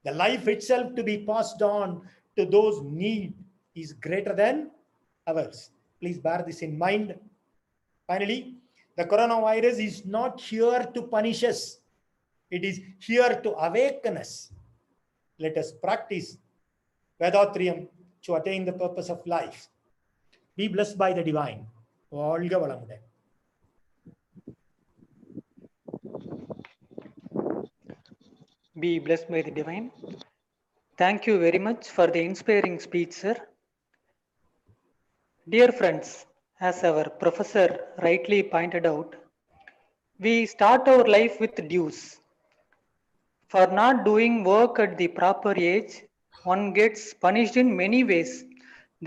[SPEAKER 3] The life itself to be passed on to those need is greater than ours. Please bear this in mind. Finally, the coronavirus is not here to punish us. It is here to awaken us. Let us practice Vedatriyam to attain the purpose of life. Be blessed by the divine. வாழ்க வளமுடன்.
[SPEAKER 2] Be blessed by the divine. Thank you very much for the inspiring speech, sir. Dear friends, as our professor rightly pointed out, we start our life with dues. For not doing work at the proper age, one gets punished in many ways.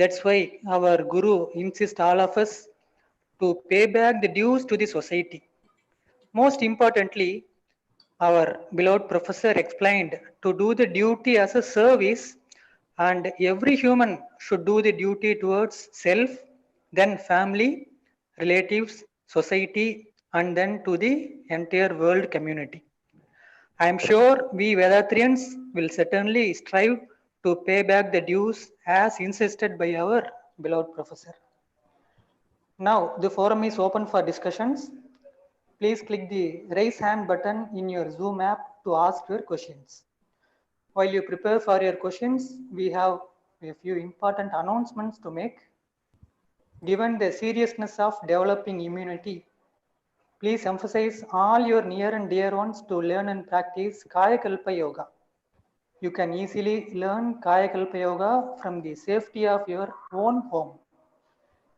[SPEAKER 2] That's why our Guru insists all of us to pay back the dues to the society. Most importantly, our beloved professor explained to do the duty as a service, and every human should do the duty towards self, then family, relatives, society, and then to the entire world community. I am sure we Vedatrians will certainly strive to pay back the dues as insisted by our beloved professor. Now the forum is open for discussions. Please click the raise hand button in your Zoom app to ask your questions. While you prepare for your questions, we have a few important announcements to make. Given the seriousness of developing immunity, please emphasize all your near and dear ones to learn and practice Kayakalpa Yoga. You can easily learn Kayakalpa Yoga from the safety of your own home.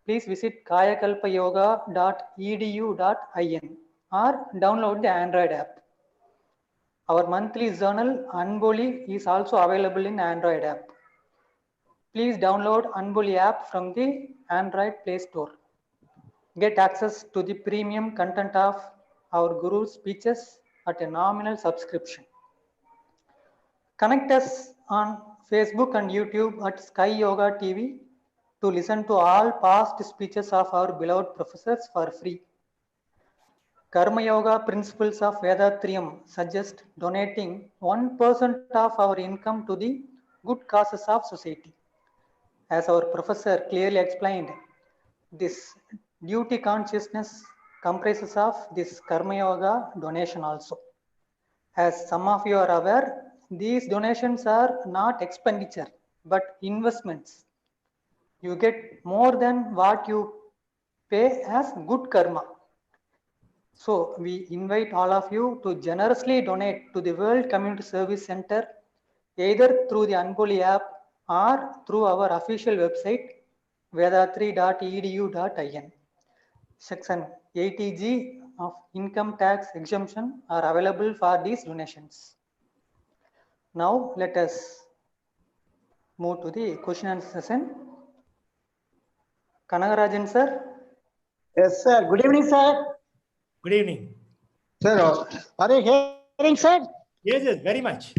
[SPEAKER 2] Please visit kayakalpayoga.edu.in or download the Android app. Our monthly journal Anboli is also available in Android app. Please download Anboli app from the Android Play Store. Get access to the premium content of our Guru's speeches at a nominal subscription. Connect us on Facebook and YouTube at Sky Yoga TV to listen to all past speeches of our beloved professors for free. Karma Yoga Principles of Vedatriyam suggest donating 1% of our income to the good causes of society. As our professor clearly explained, this duty consciousness comprises of this Karma Yoga donation also. As some of you are aware, these donations are not expenditure but investments. You get more than what you pay as good karma. So we invite all of you to generously donate to the World Community Service Center either through the Anboli app or through our official website vedatri.edu.in. Section 80G of income tax exemption are available for these donations. Now let us move to the question and answer session. Kanagarajan sir.
[SPEAKER 4] Yes, sir. Good evening, sir.
[SPEAKER 3] Good evening.
[SPEAKER 4] Sir, are you hearing, sir?
[SPEAKER 3] Yes, yes, very much.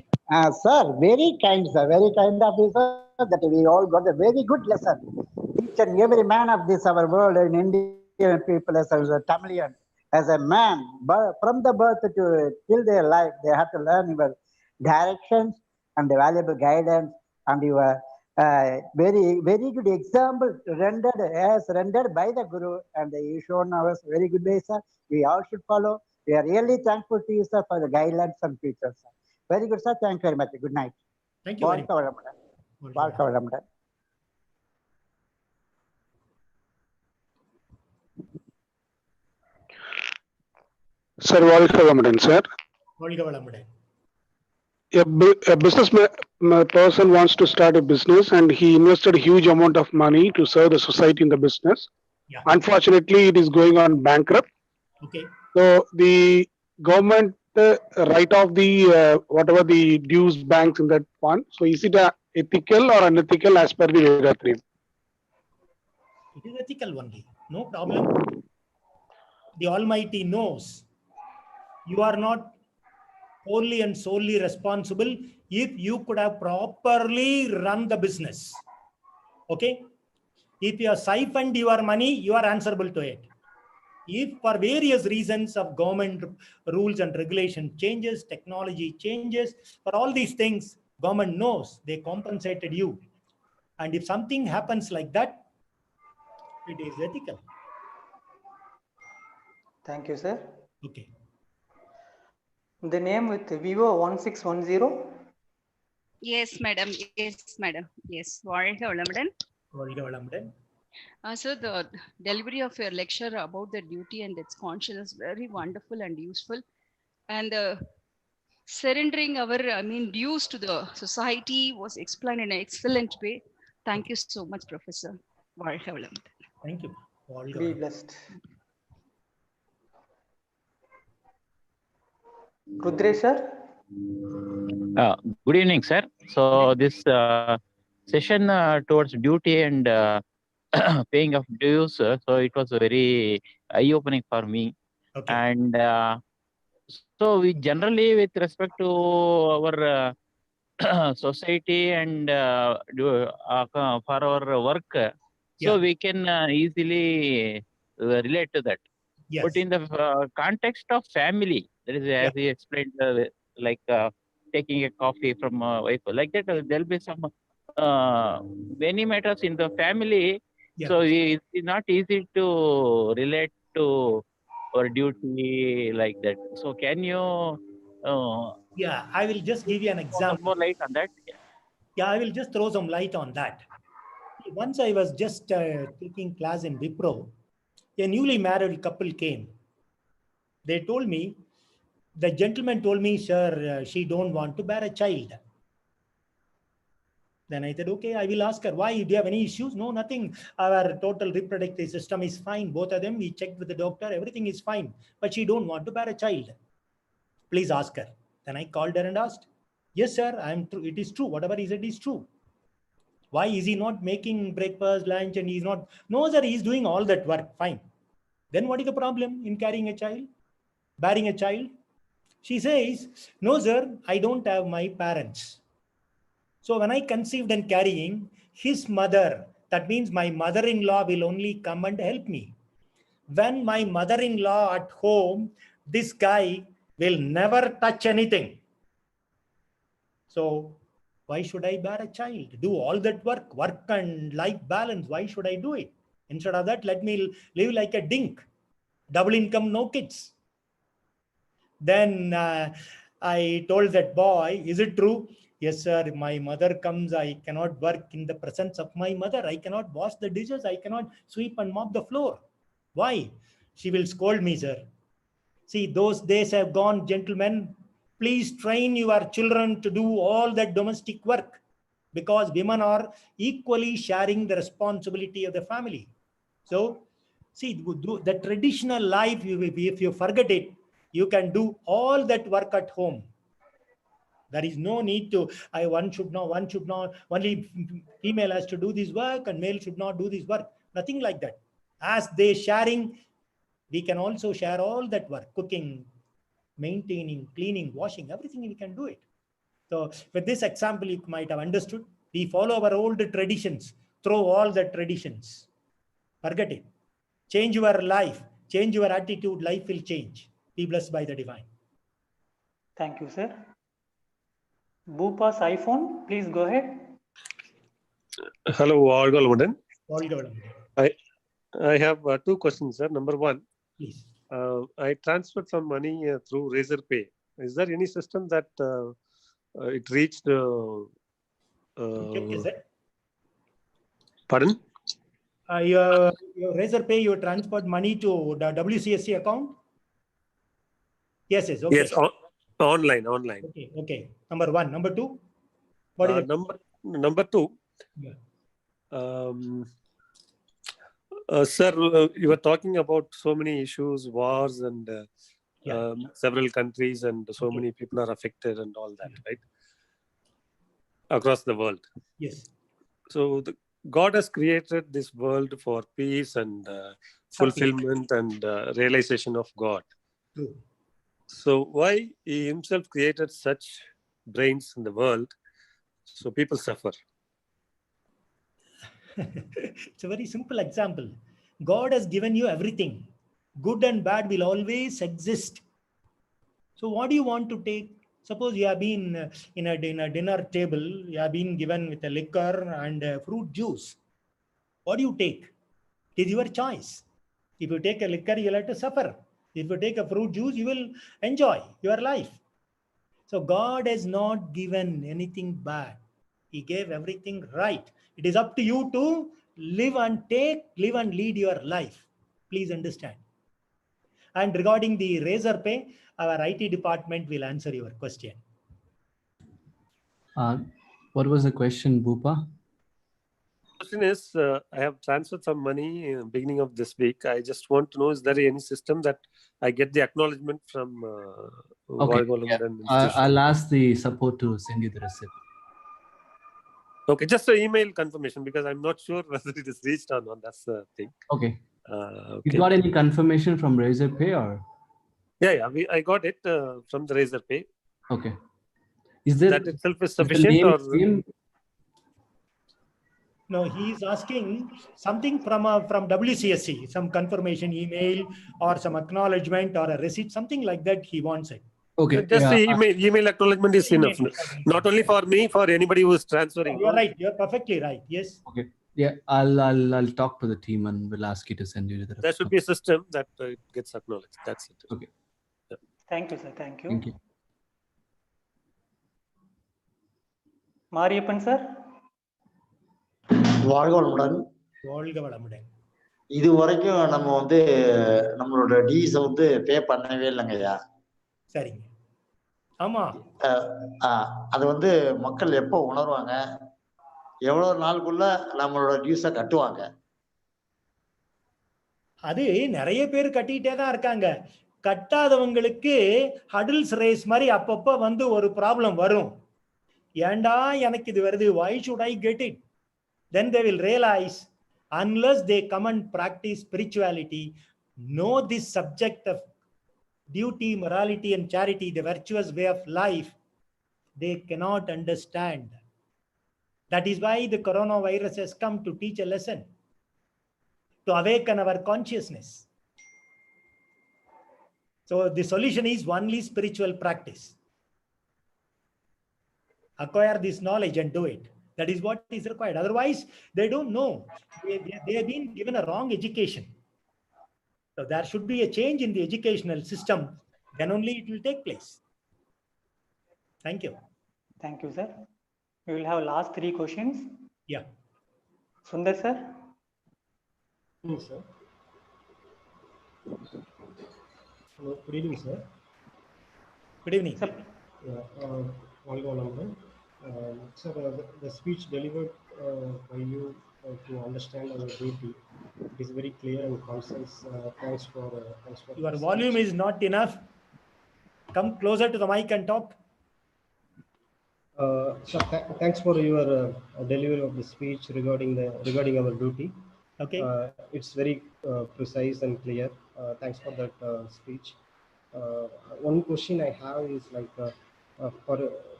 [SPEAKER 4] Sir, very kind, sir. Very kind of you, sir, that we all got a very good lesson. Each and every man of this our world in Indian people as a Tamilian, as a man, from the birth to till their life, they have to learn your directions and the valuable guidance and your very, very good example rendered by the Guru, and you shown us very good way, sir. We all should follow. We are really thankful to you, sir, for the guidelines and features, sir. Very good, sir. Thank you very much. Good night.
[SPEAKER 3] Thank you very much.
[SPEAKER 4] Welcome.
[SPEAKER 5] Sir, வாழ்க வளமுடன், sir.
[SPEAKER 3] வாழ்க வளமுடன்.
[SPEAKER 5] a person wants to start a business and he invested a huge amount of money to serve the society in the business.
[SPEAKER 3] Yeah.
[SPEAKER 5] Unfortunately, it is going on bankrupt.
[SPEAKER 3] Okay.
[SPEAKER 5] So the government write off the whatever the dues banks in that fund. So is it ethical or unethical as per the Veda 3?
[SPEAKER 3] It is ethical only. No problem. The Almighty knows you are not wholly and solely responsible if you could have properly run the business. Okay. If you have siphoned your money, you are answerable to it. If for various reasons of government rules and regulation changes, technology changes, for all these things, government knows they compensated you. And if something happens like that, it is ethical.
[SPEAKER 2] Thank you, sir.
[SPEAKER 3] Okay.
[SPEAKER 2] The name with Vivo 1610.
[SPEAKER 6] Yes, madam. Yes, madam. Yes. வாழ்க வளமுடன்.
[SPEAKER 3] வாழ்க வளமுடன்.
[SPEAKER 6] So the delivery of your lecture about the duty and its conscience is very wonderful and useful. And surrendering our, dues to the society was explained in an excellent way. Thank you so much, Professor. வாழ்க வளமுடன்.
[SPEAKER 3] Thank you. வாழ்க
[SPEAKER 2] Be
[SPEAKER 3] வளமுடன்.
[SPEAKER 2] blessed. Rudresh sir.
[SPEAKER 7] Good evening, sir. So this session towards duty and paying of dues, so it was very eye-opening for me.
[SPEAKER 3] Okay.
[SPEAKER 7] And so we generally, with respect to our society and for our work, so
[SPEAKER 3] Yeah.
[SPEAKER 7] we can easily relate to that.
[SPEAKER 3] Yes.
[SPEAKER 7] But in the context of family, that is, as he explained, like taking a coffee from a wife, like that, there'll be some many matters in the family.
[SPEAKER 3] Yeah.
[SPEAKER 7] So it's not easy to relate to our duty like that. So can you
[SPEAKER 3] Yeah, I will just give you an
[SPEAKER 7] throw some
[SPEAKER 3] example.
[SPEAKER 7] more light on that?
[SPEAKER 3] Yeah, I will just throw some light on that. Once I was just taking class in Wipro, a newly married couple came. They told me, the gentleman told me, sir, she don't want to bear a child. Then I said, okay, I will ask her, why? Do you have any issues? No, nothing. Our total reproductive system is fine. Both of them, we checked with the doctor, everything is fine. But she don't want to bear a child. Please ask her. Then I called her and asked, yes, sir, it is true. Whatever he said is true. Why is he not making breakfast, lunch, and he's not? No, sir, he's doing all that work. Fine. Then what is the problem in carrying a child? Bearing a child? She says, no, sir, I don't have my parents. So when I conceived and carrying, his mother, that means my mother-in-law will only come and help me. When my mother-in-law at home, this guy will never touch anything. So why should I bear a child? Do all that work and life balance. Why should I do it? Instead of that, let me live like a dink. Double income, no kids. Then I told that boy, is it true? Yes, sir. My mother comes. I cannot work in the presence of my mother. I cannot wash the dishes. I cannot sweep and mop the floor. Why? She will scold me, sir. See, those days have gone, gentlemen. Please train your children to do all that domestic work, because women are equally sharing the responsibility of the family. So, see, the traditional life, if you forget it, you can do all that work at home. There is no need to, one should not, only female has to do this work and male should not do this work. Nothing like that. As they sharing, we can also share all that work, cooking, maintaining, cleaning, washing, everything we can do it. So with this example, you might have understood. We follow our old traditions, throw all the traditions. Forget it. Change your life, change your attitude, life will change. Be blessed by the divine.
[SPEAKER 2] Thank you, sir. Bhupa's iPhone, please go ahead.
[SPEAKER 8] Hello, Vargal.
[SPEAKER 3] All good.
[SPEAKER 8] I have two questions, sir. Number one,
[SPEAKER 3] Please.
[SPEAKER 8] I transferred some money through Razorpay. Is there any system that it reached?
[SPEAKER 3] Check, is it?
[SPEAKER 8] Pardon?
[SPEAKER 3] Your Razorpay, you transferred money to the WCSC account? Yes, okay.
[SPEAKER 8] Yes, Online.
[SPEAKER 3] Okay, okay. Number one. Number two? What is it?
[SPEAKER 8] Number two.
[SPEAKER 3] Yeah.
[SPEAKER 8] Sir, you were talking about so many issues, wars, and several countries, and so many people are affected, and all that, right? Across the world.
[SPEAKER 3] Yes.
[SPEAKER 8] So God has created this world for peace and fulfillment and realization of God.
[SPEAKER 3] True.
[SPEAKER 8] So why He Himself created such brains in the world, so people suffer?
[SPEAKER 3] It's a very simple example. God has given you everything. Good and bad will always exist. So what do you want to take? Suppose you have been in a dinner table, you have been given with a liquor and fruit juice. What do you take? It is your choice. If you take a liquor, you'll have to suffer. If you take a fruit juice, you will enjoy your life. So God has not given anything bad. He gave everything right. It is up to you to live and lead your life. Please understand. And regarding the razor pay, our IT department will answer your question.
[SPEAKER 9] What was the question, Bhupa?
[SPEAKER 8] Question is, I have transferred some money in the beginning of this week. I just want to know, is there any system that I get the acknowledgement from
[SPEAKER 9] Okay,
[SPEAKER 8] Valvalandan
[SPEAKER 9] yeah.
[SPEAKER 8] institution?
[SPEAKER 9] I'll ask the support to send you the receipt.
[SPEAKER 8] Okay, just an email confirmation, because I'm not sure whether it is reached or not. That's the thing.
[SPEAKER 9] Okay.
[SPEAKER 8] Okay.
[SPEAKER 9] You got any confirmation from Razorpay or?
[SPEAKER 8] Yeah. I got it from the Razorpay.
[SPEAKER 9] Okay. Is there
[SPEAKER 8] That itself is
[SPEAKER 9] the
[SPEAKER 8] sufficient,
[SPEAKER 9] name
[SPEAKER 8] or?
[SPEAKER 9] same?
[SPEAKER 3] No, he is asking something from WCSC, some confirmation email or some acknowledgement or a receipt, something like that. He wants it.
[SPEAKER 9] Okay.
[SPEAKER 8] Just the email acknowledgement is enough. Not only for me, for anybody who is transferring.
[SPEAKER 3] You're right. You're perfectly right. Yes.
[SPEAKER 9] Okay. Yeah, I'll talk to the team and we'll ask you to send you the.
[SPEAKER 8] There should be a system that it gets acknowledged. That's it.
[SPEAKER 9] Okay.
[SPEAKER 8] Yeah.
[SPEAKER 2] Thank you, sir. Thank you.
[SPEAKER 9] Thank you.
[SPEAKER 2] Mariappan, sir.
[SPEAKER 10] வாழ்க வளமுடன்.
[SPEAKER 3] வாழ்க வளமுடன்.
[SPEAKER 10] இது வரைக்கும் நம்ம நம்மளோட டீஸை பே பண்ணவே இல்லைங்கய்யா.
[SPEAKER 3] சரிங்க. ஆமா.
[SPEAKER 10] அது மக்கள் எப்போ உணர்வாங்க, எவ்வளவு நாளுக்குள்ள நம்மளோட டியூஸை கட்டுவாங்க?
[SPEAKER 3] அது நிறைய பேர் கட்டிட்டே தான் இருக்காங்க. கட்டாதவங்களுக்கு ஹடில்ஸ் ரேஸ் மாதிரி அப்பப்ப ஒரு ப்ராப்ளம் வரும். ஏண்டா எனக்கு இது வருது, why should I get it? Then they will realize, unless they come and practice spirituality, know this subject of duty, morality and charity, the virtuous way of life, they cannot understand. That is why the coronavirus has come to teach a lesson, to awaken our consciousness. So the solution is only spiritual practice. Acquire this knowledge and do it. That is what is required. Otherwise, they don't know. They have been given a wrong education. So there should be a change in the educational system. Then only it will take place. Thank you.
[SPEAKER 2] Thank you, sir. We will have last 3 questions.
[SPEAKER 3] Yeah.
[SPEAKER 2] Sundar, sir.
[SPEAKER 11] Yes, sir. Hello, good evening, sir.
[SPEAKER 3] Good evening.
[SPEAKER 2] Sir.
[SPEAKER 11] Sir, the speech delivered by you to understand our duty is very clear and concise. Thanks for
[SPEAKER 3] your volume is not enough. Come closer to the mic and talk.
[SPEAKER 11] So thanks for your delivery of the speech regarding our duty.
[SPEAKER 3] Okay.
[SPEAKER 11] It's very precise and clear. Thanks for that speech. One question I have is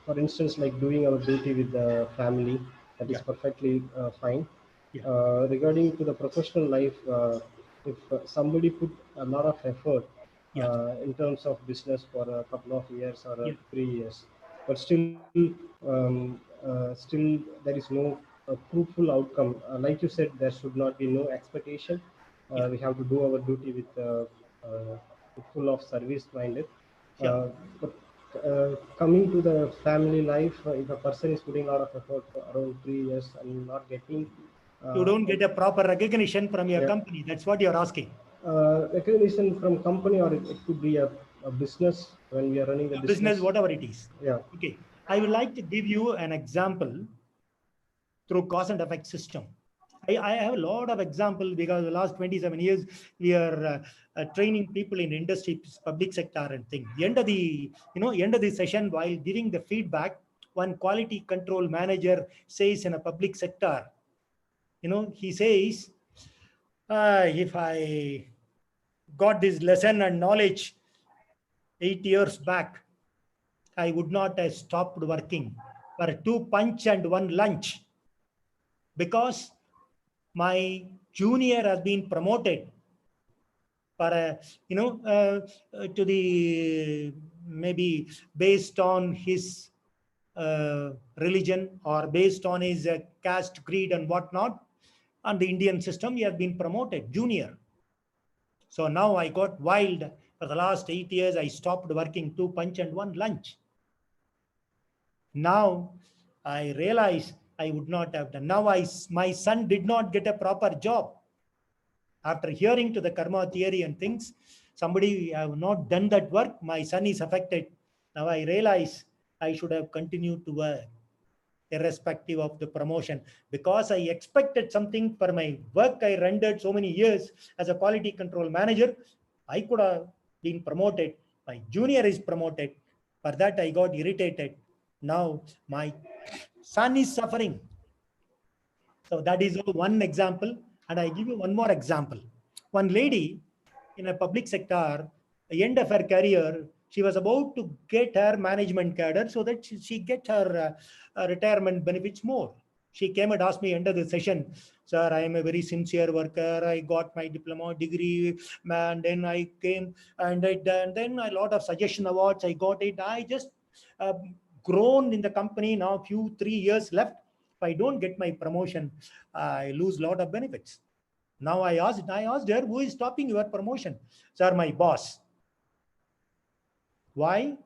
[SPEAKER 11] for instance, like doing our duty with the family, that is perfectly fine. Regarding to the professional life, if somebody put a lot of effort in terms of business for a couple of years or 3 years, but still there is no fruitful outcome. Like you said, there should not be no expectation. We have to do our duty with full of service minded. But coming to the family life, if a person is putting a lot of effort for around 3 years and not getting,
[SPEAKER 3] you don't get a proper recognition from your company. That's what you're asking.
[SPEAKER 11] Recognition from company, or it could be a business when we are running the
[SPEAKER 3] business, whatever it is.
[SPEAKER 11] Yeah.
[SPEAKER 3] Okay. I would like to give you an example through cause and effect system. I have a lot of examples because the last 27 years we are training people in industry, public sector and things. End of the session, while giving the feedback, one quality control manager says in a public sector, he says, if I got this lesson and knowledge 8 years back, I would not have stopped working for 2 punch and 1 lunch, because my junior has been promoted for to the maybe based on his religion or based on his caste, creed and whatnot. On the Indian system, he has been promoted junior. So now I got wild. For the last 8 years, I stopped working 2 punch and 1 lunch. Now I realize I would not have done. Now my son did not get a proper job. After hearing to the karma theory and things, somebody have not done that work, my son is affected. Now I realize I should have continued to work irrespective of the promotion, because I expected something for my work I rendered so many years as a quality control manager. I could have been promoted. My junior is promoted. For that I got irritated. Now my son is suffering. So that is one example. And I give you one more example. One lady in a public sector, at the end of her career, she was about to get her management cadre so that she get her retirement benefits more. She came and asked me end of the session, sir, I am a very sincere worker. I got my diploma degree, and then I came and then a lot of suggestion awards. I got it. I just grown in the company now, 3 years left. If I don't get my promotion, I lose a lot of benefits. Now I asked her, who is stopping your promotion? Sir, my boss. Why?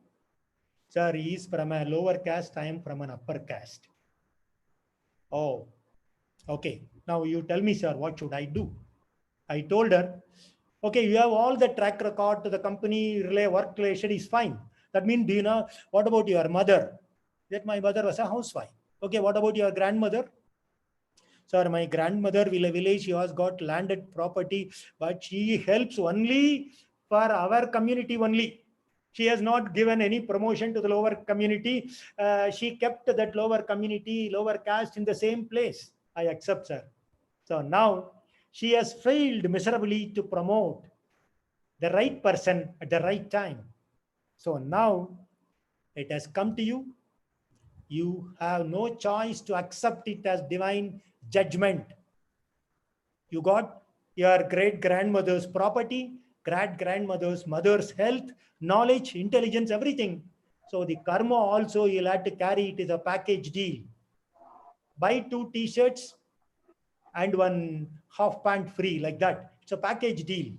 [SPEAKER 3] Sir, he is from a lower caste, I am from an upper caste. Oh, okay. Now you tell me, sir, what should I do? I told her, okay, you have all the track record to the company, work relation is fine. That means, do you know, what about your mother? That my mother was a housewife. Okay, what about your grandmother? Sir, my grandmother will a village, she has got landed property, but she helps only for our community only. She has not given any promotion to the lower community. She kept that lower community, lower caste in the same place. I accept, sir. So now she has failed miserably to promote the right person at the right time. So now it has come to you. You have no choice to accept it as divine judgment. You got your great-grandmother's property, great-grandmother's mother's health, knowledge, intelligence, everything. So the karma also you'll have to carry it as a package deal. Buy 2 t-shirts and 1 half pant free, like that. It's a package deal.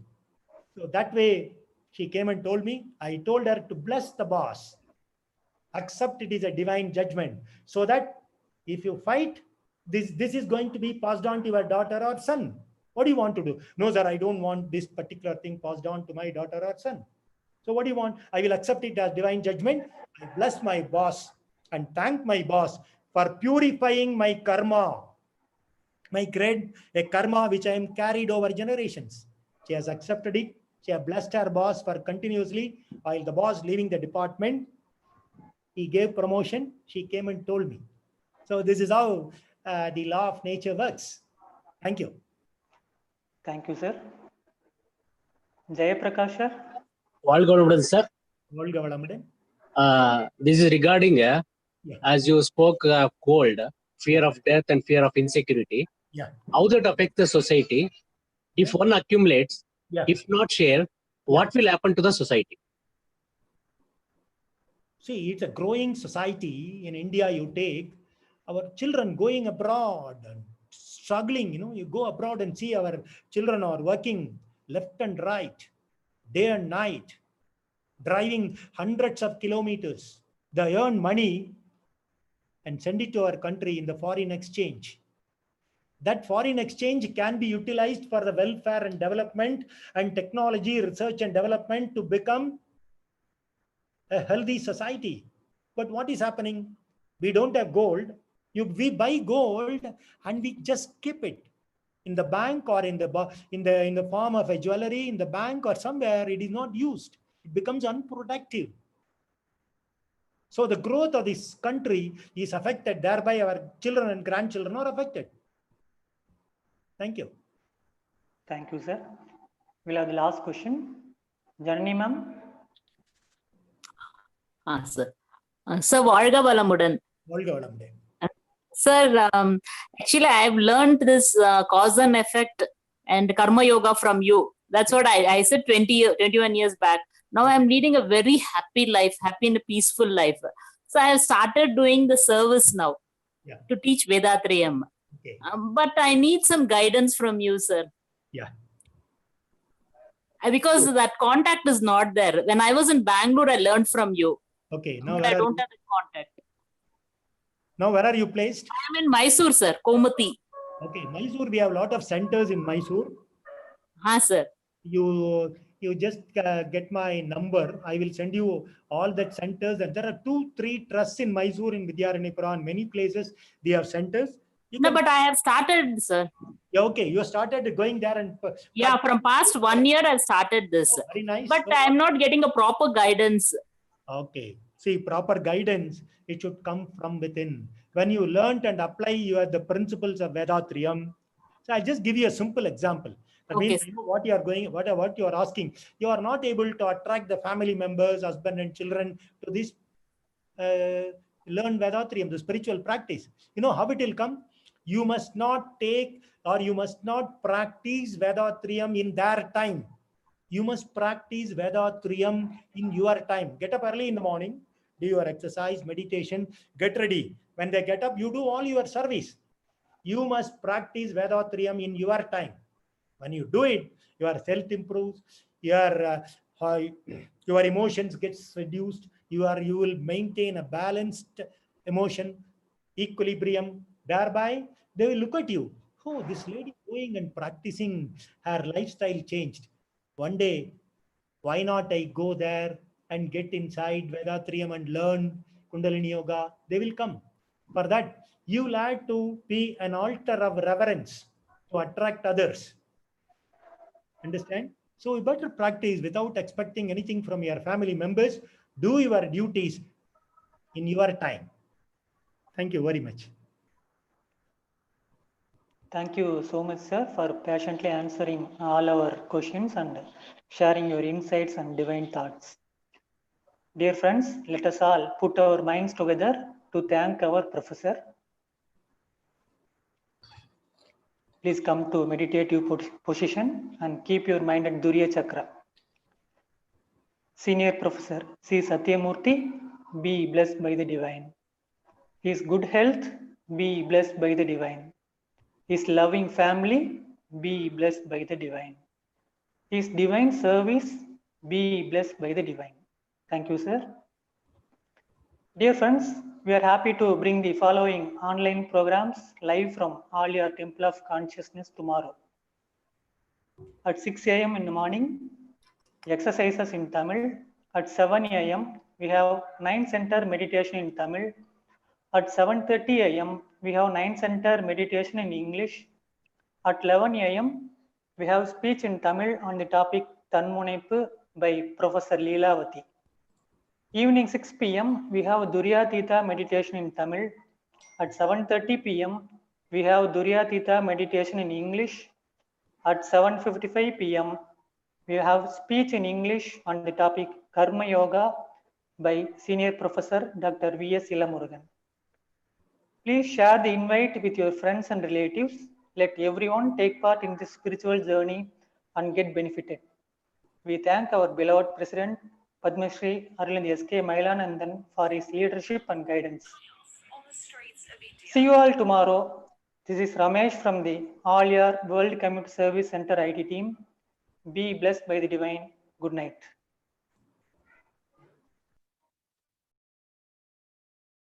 [SPEAKER 3] So that way she came and told me. I told her to bless the boss. Accept it is a divine judgment, so that if you fight, this is going to be passed on to your daughter or son. What do you want to do? No, sir, I don't want this particular thing passed on to my daughter or son. So what do you want? I will accept it as divine judgment. I bless my boss and thank my boss for purifying my karma, my a karma which I am carried over generations. She has accepted it. She has blessed her boss for continuously. While the boss leaving the department, he gave promotion. She came and told me. So this is how the law of nature works. Thank you.
[SPEAKER 2] Thank you, sir. Jayaprakash, sir.
[SPEAKER 12] Valgavamudan, sir.
[SPEAKER 3] Valgavamudan.
[SPEAKER 12] This is regarding, as you spoke, cold, fear of death and fear of insecurity.
[SPEAKER 3] Yeah.
[SPEAKER 12] How that affects the society? If one accumulates, if not share, what will happen to the society?
[SPEAKER 3] See, it's a growing society. In India, you take our children going abroad and struggling. You go abroad and see our children are working left and right, day and night, driving hundreds of kilometers. They earn money and send it to our country in the foreign exchange. That foreign exchange can be utilized for the welfare and development and technology, research and development to become a healthy society. But what is happening? We don't have gold. We buy gold and we just keep it in the bank or in the form of a jewelry in the bank or somewhere. It is not used. It becomes unproductive. So the growth of this country is affected. Thereby, our children and grandchildren are affected. Thank you.
[SPEAKER 2] Thank you, sir. We'll have the last question. Janani ma'am.
[SPEAKER 13] Sir. Sir, Valga Valamudan.
[SPEAKER 3] Valga Valamudan.
[SPEAKER 13] Sir, actually, I've learned this cause and effect and karma yoga from you. That's what I said 21 years back. Now I'm leading a very happy life, happy and peaceful life. So I have started doing the service now to teach Vedatriyam.
[SPEAKER 3] Okay.
[SPEAKER 13] But I need some guidance from you, sir.
[SPEAKER 3] Yeah.
[SPEAKER 13] Because that contact is not there. When I was in Bangalore, I learned from you.
[SPEAKER 3] Okay. Now
[SPEAKER 13] but I don't have the contact.
[SPEAKER 3] Now where are you placed?
[SPEAKER 13] I am in Mysore, sir. Komati.
[SPEAKER 3] Okay. Mysore, we have a lot of centers in Mysore.
[SPEAKER 13] Sir.
[SPEAKER 3] You just get my number. I will send you all that centers. And there are 2-3 trusts in Mysore, in Vidyaranipura, and many places they have centers.
[SPEAKER 13] But I have started, sir.
[SPEAKER 3] Yeah, okay. You started going there and...
[SPEAKER 13] Yeah, from past 1 year, I've started this.
[SPEAKER 3] Oh, very nice.
[SPEAKER 13] But I'm not getting a proper guidance.
[SPEAKER 3] Okay. See, proper guidance, it should come from within. When you learned and apply the principles of Vedatriyam. So I'll just give you a simple example. That means you know what you are going, what you are asking. You are not able to attract the family members, husband and children to this learn Vedatriyam, the spiritual practice. You know how it will come? You must not take or you must not practice Vedatriyam in their time. You must practice Vedatriyam in your time. Get up early in the morning, do your exercise, meditation, get ready. When they get up, you do all your service. You must practice Vedatriyam in your time. When you do it, your health improves, your emotions gets reduced, you will maintain a balanced emotion, equilibrium. Thereby, they will look at you. Oh, this lady going and practicing, her lifestyle changed. One day, why not I go there and get inside Vedatriyam and learn Kundalini Yoga? They will come. For that, you will have to be an altar of reverence to attract others. Understand? So you better practice without expecting anything from your family members. Do your duties in your time. Thank you very much.
[SPEAKER 2] Thank you so much, sir, for patiently answering all our questions and sharing your insights and divine thoughts. Dear friends, let us all put our minds together to thank our professor. Please come to meditative position and keep your mind at Durya Chakra. Senior Professor C. Satyamurthy, be blessed by the divine. His good health, be blessed by the divine. His loving family, be blessed by the divine. His divine service, be blessed by the divine. Thank you, sir. Dear friends, we are happy to bring the following online programs live from all your Temple of Consciousness tomorrow. At 6 a.m. in the morning, exercises in Tamil. At 7 a.m., we have 9 center meditation in Tamil. At 7:30 a.m., we have 9 center meditation in English. At 11 a.m., we have speech in Tamil on the topic Tanmunaipu by Professor Leelavati. Evening 6 p.m., we have Duryatita meditation in Tamil. At 7:30 p.m., we have Duryatita meditation in English. At 7:55 p.m., we have speech in English on the topic Karma Yoga by Senior Professor Dr. V.S. Ilamurugan. Please share the invite with your friends and relatives. Let everyone take part in this spiritual journey and get benefited. We thank our beloved President Padma Shri Arvind S.K. Mailanandan for his leadership and guidance. See you all tomorrow. This is Ramesh from the All Your World Community Service Center IT team. Be blessed by the divine. Good night.